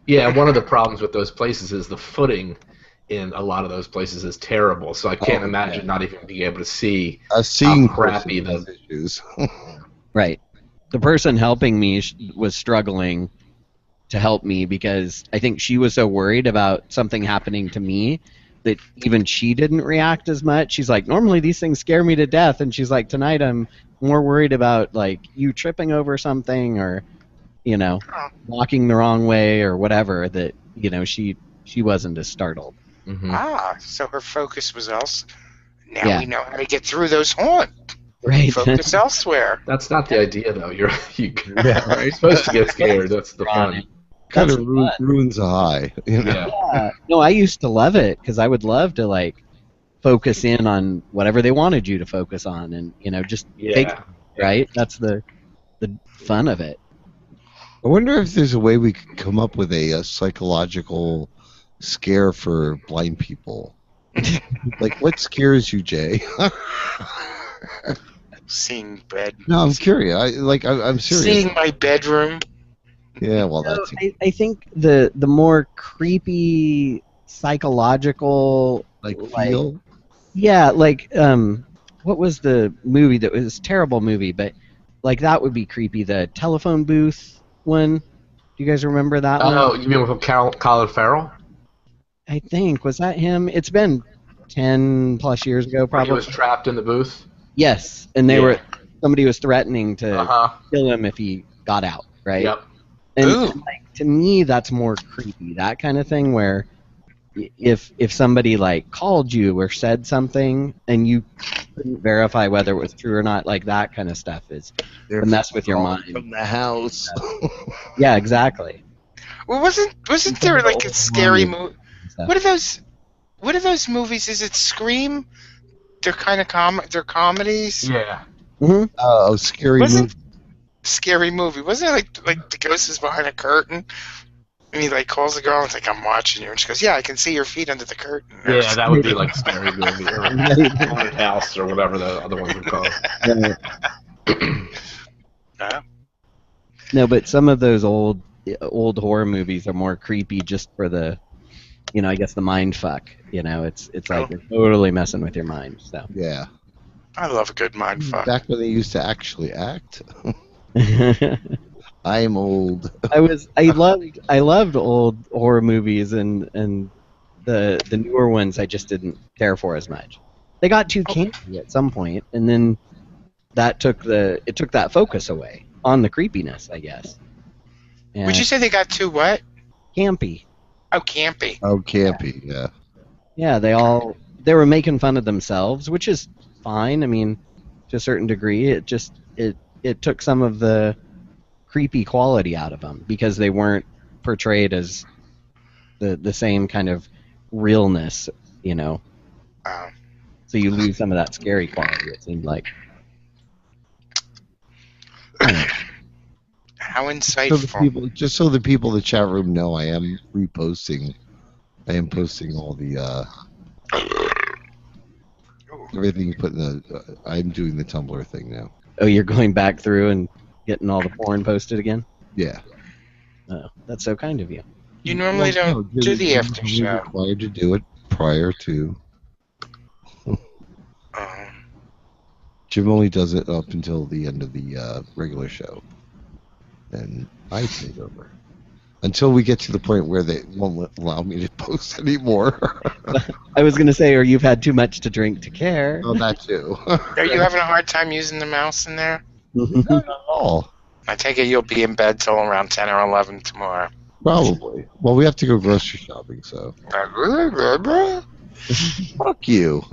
Yeah, one of the problems with those places is the footing in a lot of those places is terrible, so I can't imagine not even being able to see how crappy the issues. Right. The person helping me was struggling to help me because I think she was so worried about something happening to me that even she didn't react as much. She's like, normally these things scare me to death, and she's like, tonight I'm more worried about like you tripping over something or walking the wrong way or whatever. That she wasn't as startled. Mm-hmm. So her focus was else. Now Yeah. we know how to get through those haunts. Right. Focus elsewhere. That's not the idea, though. You're supposed to get scared. That's the fun. Kind of ruins a high. Yeah. No, I used to love it because I would love to like focus in on whatever they wanted you to focus on, and just take it, right. That's the fun of it. I wonder if there's a way we could come up with a psychological scare for blind people. Like, what scares you, Jay? Seeing bed. No, I'm curious. I'm serious. Seeing my bedroom. Yeah, well, that's. I think the more creepy psychological feel. Yeah, what was the movie that was a terrible movie, but like that would be creepy. The telephone booth one. Do you guys remember that one? Oh, you mean with Colin Farrell? I think was that him. It's been 10+ years ago, probably. He was trapped in the booth. Yes, and somebody was threatening to kill him if he got out, right? Yep. And to me, that's more creepy. That kind of thing where if somebody like called you or said something and you couldn't verify whether it was true or not, like that kind of stuff is to mess with your mind. From the house. Yeah, exactly. Well, wasn't there like a scary movie? What are those movies? Is it Scream? They're kind of they're comedies. Yeah. Mm-hmm. Oh, scary movie. Scary movie. Wasn't it like the ghost is behind a curtain? And he like calls the girl and it's like, I'm watching you. And she goes, yeah, I can see your feet under the curtain. Yeah, that would be like a scary movie. Or Haunted House or whatever the other ones are called. No, but some of those old horror movies are more creepy just for the, I guess the mind fuck. It's like you're totally messing with your mind. So yeah. I love a good mind fuck. Back when they used to actually act. I am old. I loved old horror movies and the newer ones I just didn't care for as much. They got too campy at some point, and then it took that focus away on the creepiness, I guess. And Would you say they got too what? Campy. Oh, campy. Oh, campy. Yeah. Yeah, they were making fun of themselves, which is fine. I mean, to a certain degree, it took some of the creepy quality out of them because they weren't portrayed as the same kind of realness, So you lose some of that scary quality, it seemed like. How insightful. Just so the people in the chat room know, I am posting all the everything you put in the. I'm doing the Tumblr thing now. Oh, you're going back through and getting all the porn posted again? Yeah. Oh, that's so kind of you. You normally don't do the after show. You're required to do it prior to. Jim only does it up until the end of the regular show. Then I take over. Until we get to the point where they won't allow me to post anymore. I was going to say, or you've had too much to drink to care. Oh, that too. Are you having a hard time using the mouse in there? Not at all. I take it you'll be in bed till around 10 or 11 tomorrow. Probably. Well, we have to go grocery shopping, so. Fuck you.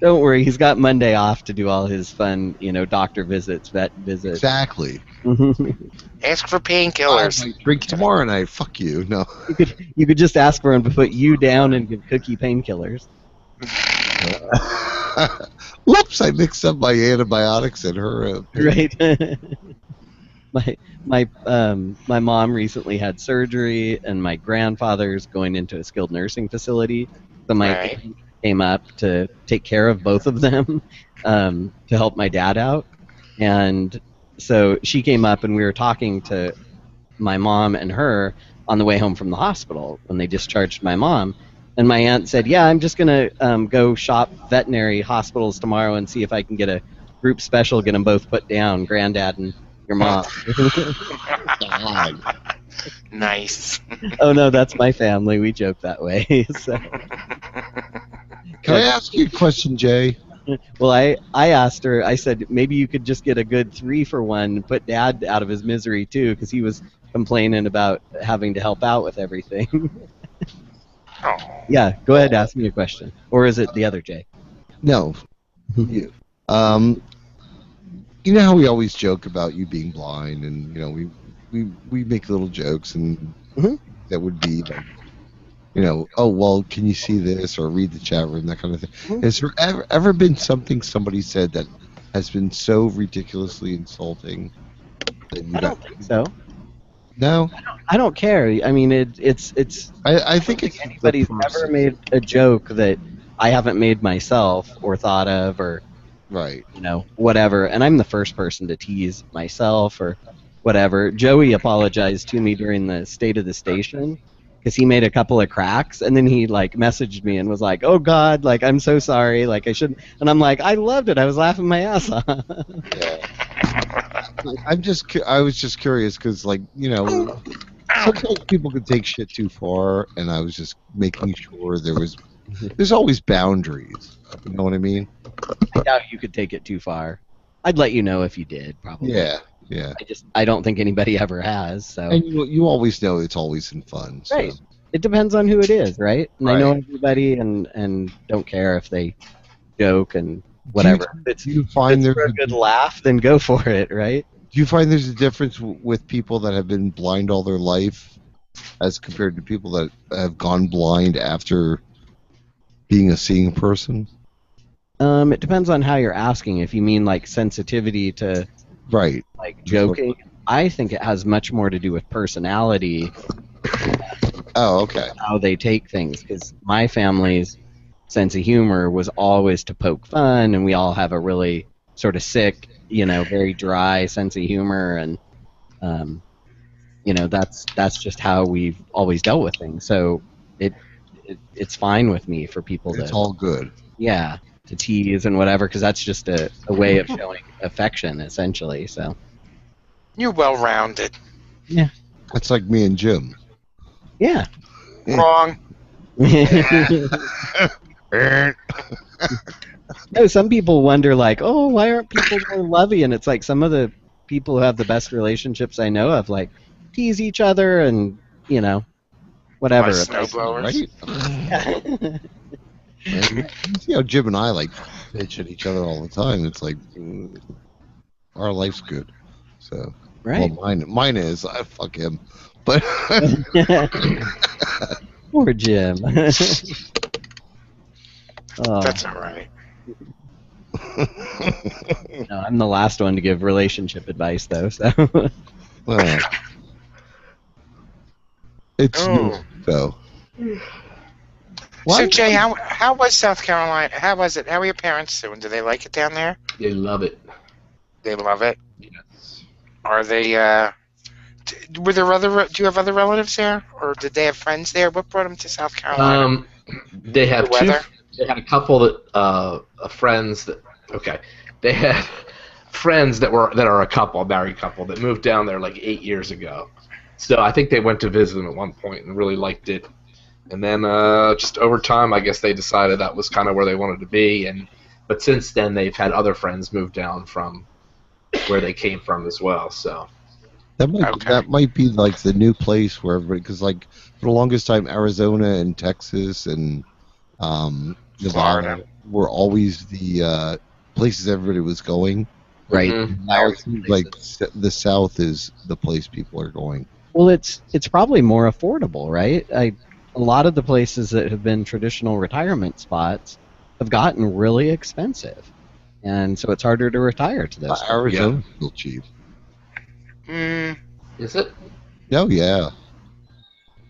Don't worry, he's got Monday off to do all his fun, doctor visits, vet visits. Exactly. Ask for painkillers. I might drink tomorrow night. Fuck you. No. You could just ask for him to put you down and give Cookie painkillers. Whoops! I mixed up my antibiotics and her. Right. My mom recently had surgery, and my grandfather's going into a skilled nursing facility. So my aunt came up to take care of both of them, to help my dad out, and so she came up, and we were talking to my mom and her on the way home from the hospital when they discharged my mom. And my aunt said, yeah, I'm just going to go shop veterinary hospitals tomorrow and see if I can get a group special, get them both put down, Granddad and your mom. Nice. Oh no, that's my family. We joke that way. So. Can I ask you a question, Jay? Well, I asked her. I said maybe you could just get a good 3-for-1 and put Dad out of his misery too, because he was complaining about having to help out with everything. Oh. Yeah, go ahead, ask me a question, or is it the other Jay? No. You. You know how we always joke about you being blind, and we make little jokes, and that would be like, oh well, can you see this or read the chat room, that kind of thing. Has there ever been something somebody said that has been so ridiculously insulting that you I don't think so. No, I don't care. I mean, it's. I think it's anybody's ever made a joke that I haven't made myself or thought of, or right, whatever. And I'm the first person to tease myself or whatever. Joey apologized to me during the State of the Station because he made a couple of cracks, and then he messaged me and was like, "Oh God, I'm so sorry, I shouldn't." And I'm like, "I loved it. I was laughing my ass off." Yeah. I was just curious because, sometimes people could take shit too far, and I was just making sure there's always boundaries. You know what I mean? I doubt you could take it too far. I'd let you know if you did, probably. Yeah. I don't think anybody ever has. So. And you always know it's always in fun. So. Right. It depends on who it is, right? And Right. I know everybody and don't care if they joke and whatever. Do you find it's for a good laugh, then go for it, right? Do you find there's a difference with people that have been blind all their life as compared to people that have gone blind after being a seeing person? It depends on how you're asking. If you mean sensitivity to joking, I think it has much more to do with personality. Oh, okay. How they take things, because my family's sense of humor was always to poke fun, and we all have a really sort of sick, very dry sense of humor, and that's just how we've always dealt with things. So it's fine with me for people It's all good. Yeah, to tease and whatever, because that's just a way of showing affection, essentially. So you're well-rounded. Yeah. That's like me and Jim. Yeah. Wrong. No, some people wonder, oh, why aren't people more lovey? And it's some of the people who have the best relationships I know of, tease each other and, whatever. Right? Jim and I bitch at each other all the time. It's our life's good. So, right. Well, mine is. I fuck him, but poor Jim. Oh. That's all right. No, I'm the last one to give relationship advice, though. So. Well, it's new, though. So Jay, how was South Carolina? How was it? How are your parents doing? Do they like it down there? They love it. They love it. Yes. Are they? Were there other? Do you have other relatives there, or did they have friends there? What brought them to South Carolina? They have the weather. They had a couple that friends that. Okay, they had friends that are a couple, a married couple that moved down there 8 years ago. So I think they went to visit them at one point and really liked it. And then just over time, I guess they decided that was kind of where they wanted to be. But since then, they've had other friends move down from where they came from as well. So that might be the new place where everybody, because for the longest time, Arizona and Texas and Nevada were always the places everybody was going. Right. Now it seems like the South is the place people are going. Well, it's probably more affordable, right? A lot of the places that have been traditional retirement spots have gotten really expensive, and so it's harder to retire to those. Arizona's still cheap. Is it? Oh yeah.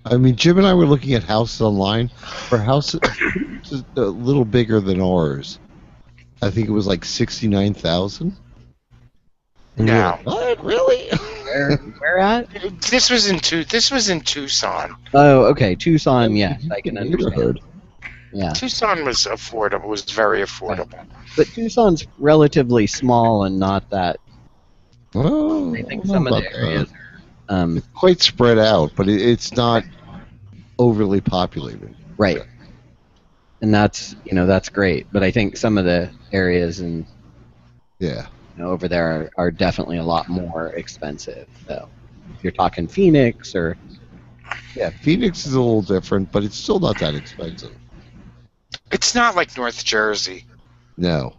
I mean, Jim and I were looking at houses online for houses a little bigger than ours. I think it was 69,000. No. What? Really? Where at? This was in Tucson. Oh, okay, Tucson. Yeah, I can understand. Yeah. Tucson was affordable. Was very affordable. But Tucson's relatively small and not that. Oh, I think some of the areas It's quite spread out, but it's not overly populated. Right. And that's great. But I think some of the areas over there are definitely a lot more expensive. So if you're talking Phoenix or Phoenix is a little different, but it's still not that expensive. It's not like North Jersey. No.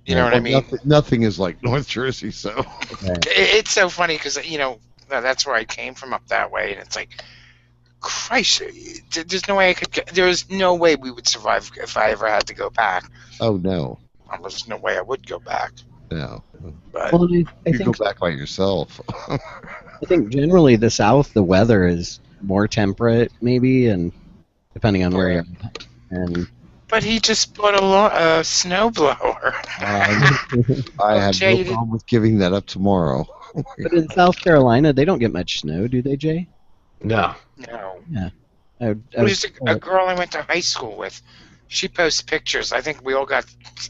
You know what I mean? Nothing is like North Jersey, so. It's so funny because, that's where I came from up that way, and it's like, Christ, there's no way I could there's no way we would survive if I ever had to go back. Oh, no. There's no way I would go back. No. But you go back by yourself. I think generally the South, the weather is more temperate, maybe, and depending on where you're at. But he just bought a snowblower. I have no problem with giving that up tomorrow. But in South Carolina, they don't get much snow, do they, Jay? No. No. Yeah. There's a girl I went to high school with. She posts pictures. I think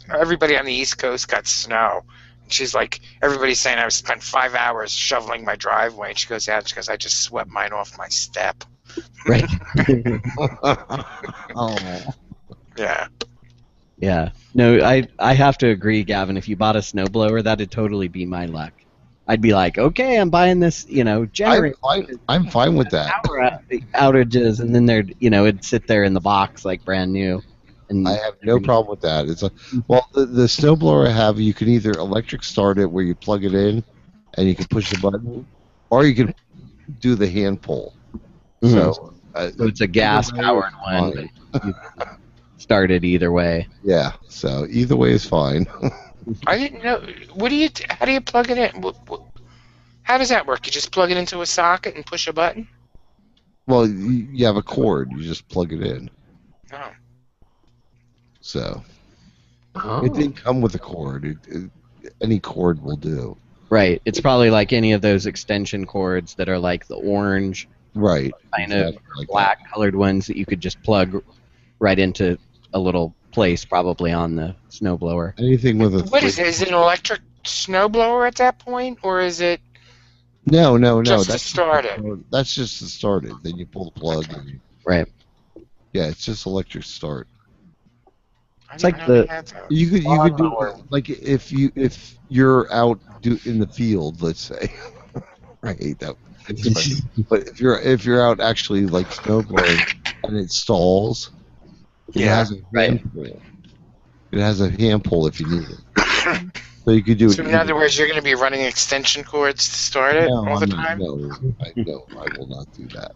everybody on the East Coast got snow. And she's like, everybody's saying I spent 5 hours shoveling my driveway. And she goes, I just swept mine off my step. Right. Oh. Yeah. Yeah. No, I have to agree, Gavin. If you bought a snowblower, that'd totally be my luck. I'd be like, okay, I'm buying this, generator. I'm fine with that. Power outages, and then it'd sit there in the box like brand new. And I have no problem with that. It's the snowblower I have, you can either electric start it where you plug it in, and you can push the button, or you can do the hand pull. Mm-hmm. So it's a gas powered one. Start it either way. Yeah. So either way is fine. I didn't know. How do you plug it in? How does that work? You just plug it into a socket and push a button? Well, you have a cord. You just plug it in. Oh. So it didn't come with a cord. Any cord will do. Right. It's probably like any of those extension cords that are like the orange, right, kind of like black colored ones that you could just plug right into a little place, probably on the snowblower. Anything with a. What is it? Is it an electric snowblower at that point, or is it? No. Just that's to start it. That's just to start it. Then you pull the plug. Right. Yeah, it's just electric start. It's like you could do like if you're out in the field, let's say. I hate that. But if you're out actually like snowboarding and it stalls, it has a hand pull. It has a hand pull if you need it. So you could do it. So in other words, you're going to be running extension cords to start it all the time? No, I will not do that.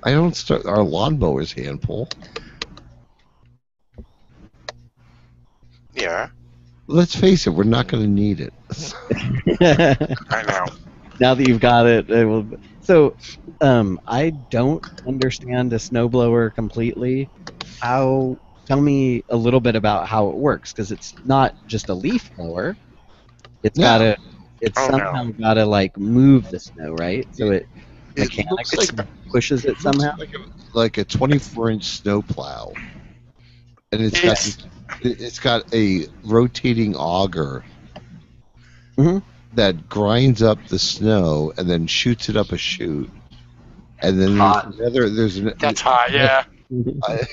I don't start our lawnmowers hand pull. Yeah. Let's face it, we're not going to need it. I know. Now that you've got it, it will. So, I don't understand a snowblower completely. Tell me a little bit about how it works, because it's not just a leaf blower. It's somehow gotta like move the snow, right? So it mechanically pushes it somehow. Like a 24-inch snow plow, and it's got a rotating auger that grinds up the snow and then shoots it up a chute, and then That's hot, yeah.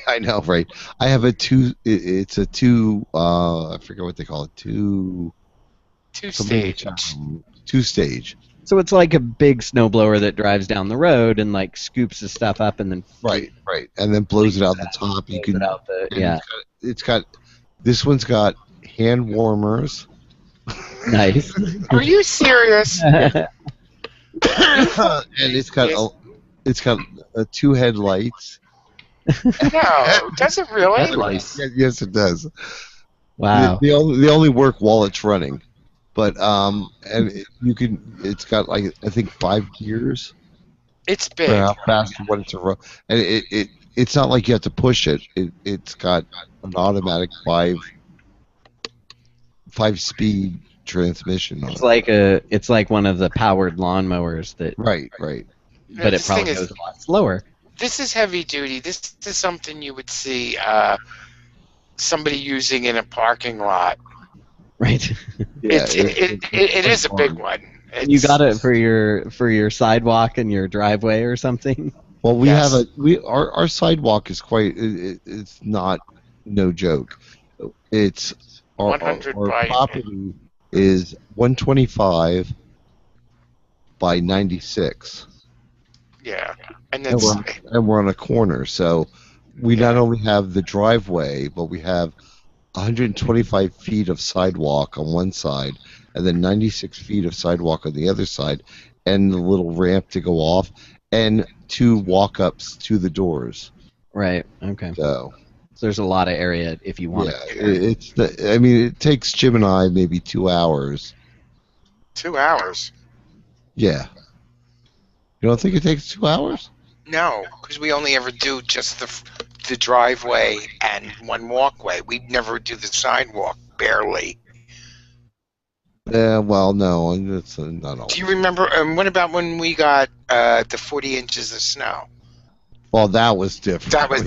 I know, right? I have it's a two. I forget what they call it. Two stage. Two stage. So it's like a big snowblower that drives down the road and like scoops the stuff up and then right, and then blows it out the top. You can It's got this one's got hand warmers. Nice. Are you serious? And it's got two headlights. No, does it really? Headlights. Yes, it does. Wow. They only work while it's running, but it's got like I think 5 gears. It's big. For how fast you want it to run, and it's not like you have to push it. It's got an automatic five speed transmission on It's like one of the powered lawnmowers that. Right. But it probably goes a lot slower. This is heavy duty. This is something you would see somebody using in a parking lot. Right. It is a big one. And you got it for your sidewalk and your driveway or something? Well, we have our sidewalk is quite. It's not no joke. It's our 100 our by property is 125 by 96. yeah, and And that's we're on a corner, so we not only have the driveway, but we have 125 feet of sidewalk on one side, and then 96 feet of sidewalk on the other side, and the little ramp to go off, and 2 walk-ups to the doors. Right. Okay. So there's a lot of area if you want it. I mean, it takes Jim and I maybe 2 hours. 2 hours. Yeah. You don't think it takes 2 hours? No, because we only ever do just the driveway and one walkway. We never do the sidewalk, barely. Yeah, well, no, it's not all. Do you remember? What about when we got the 40 inches of snow? Well, that was different. That was.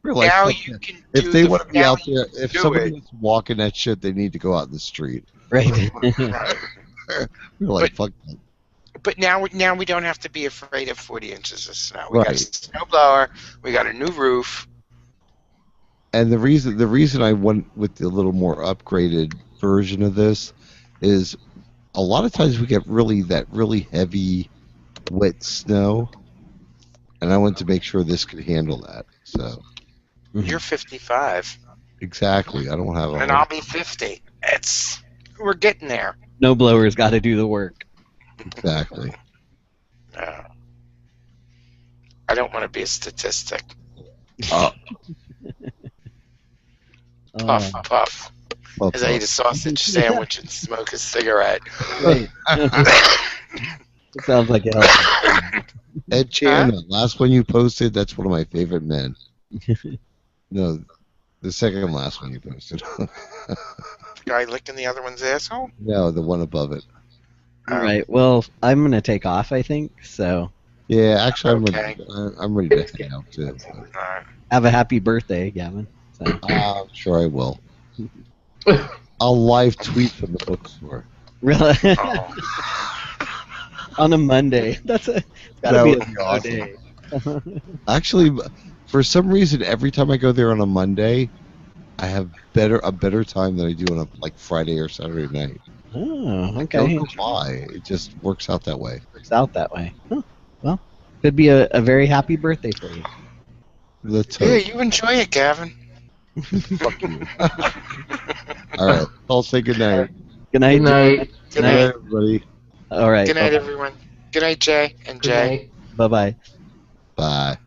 We're like, now okay, you can. if do they the, want to be now out there, if do somebody it. wants to walk in that shit, they need to go out in the street. Right. We're like, fuck that. But now we don't have to be afraid of 40 inches of snow. We got a Right. snow blower. We got a new roof. And the reason I went with the little more upgraded version of this is a lot of times we get really heavy, wet snow, and I want to make sure this could handle that. So You're 55, exactly, I don't have a. and I'll be 50. We're getting there. No blower's got to do the work. Exactly. I don't want to be a statistic. Puff, puff. As I eat a sausage sandwich and smoke a cigarette. Right. It sounds like it helps. Ed Chan, the last one you posted, that's one of my favorite men. No, the second last one you posted. The guy licking the other one's asshole? No, the one above it. All right. Well, I'm gonna take off, I think. So. Yeah, actually, Okay. I'm ready to hang out too. Have a happy birthday, Gavin. So. I'm sure I will. I'll live tweet from the bookstore. Really? Oh. On a Monday. That's That gotta be would a be good awesome. day. Actually, for some reason, every time I go there on a Monday, I have a better time than I do on a Friday or Saturday night. Oh, I okay. don't know why. It just works out that way. Works out that way. Huh. Well, could be a very happy birthday for you. Let's Yeah, hope. you enjoy it, Gavin. Fuck you. All right. I'll say good night. Good night. Good night. Good night. Everybody. All right. Good night, everyone. Good night, Jay and Good Jay. night. Bye bye. Bye.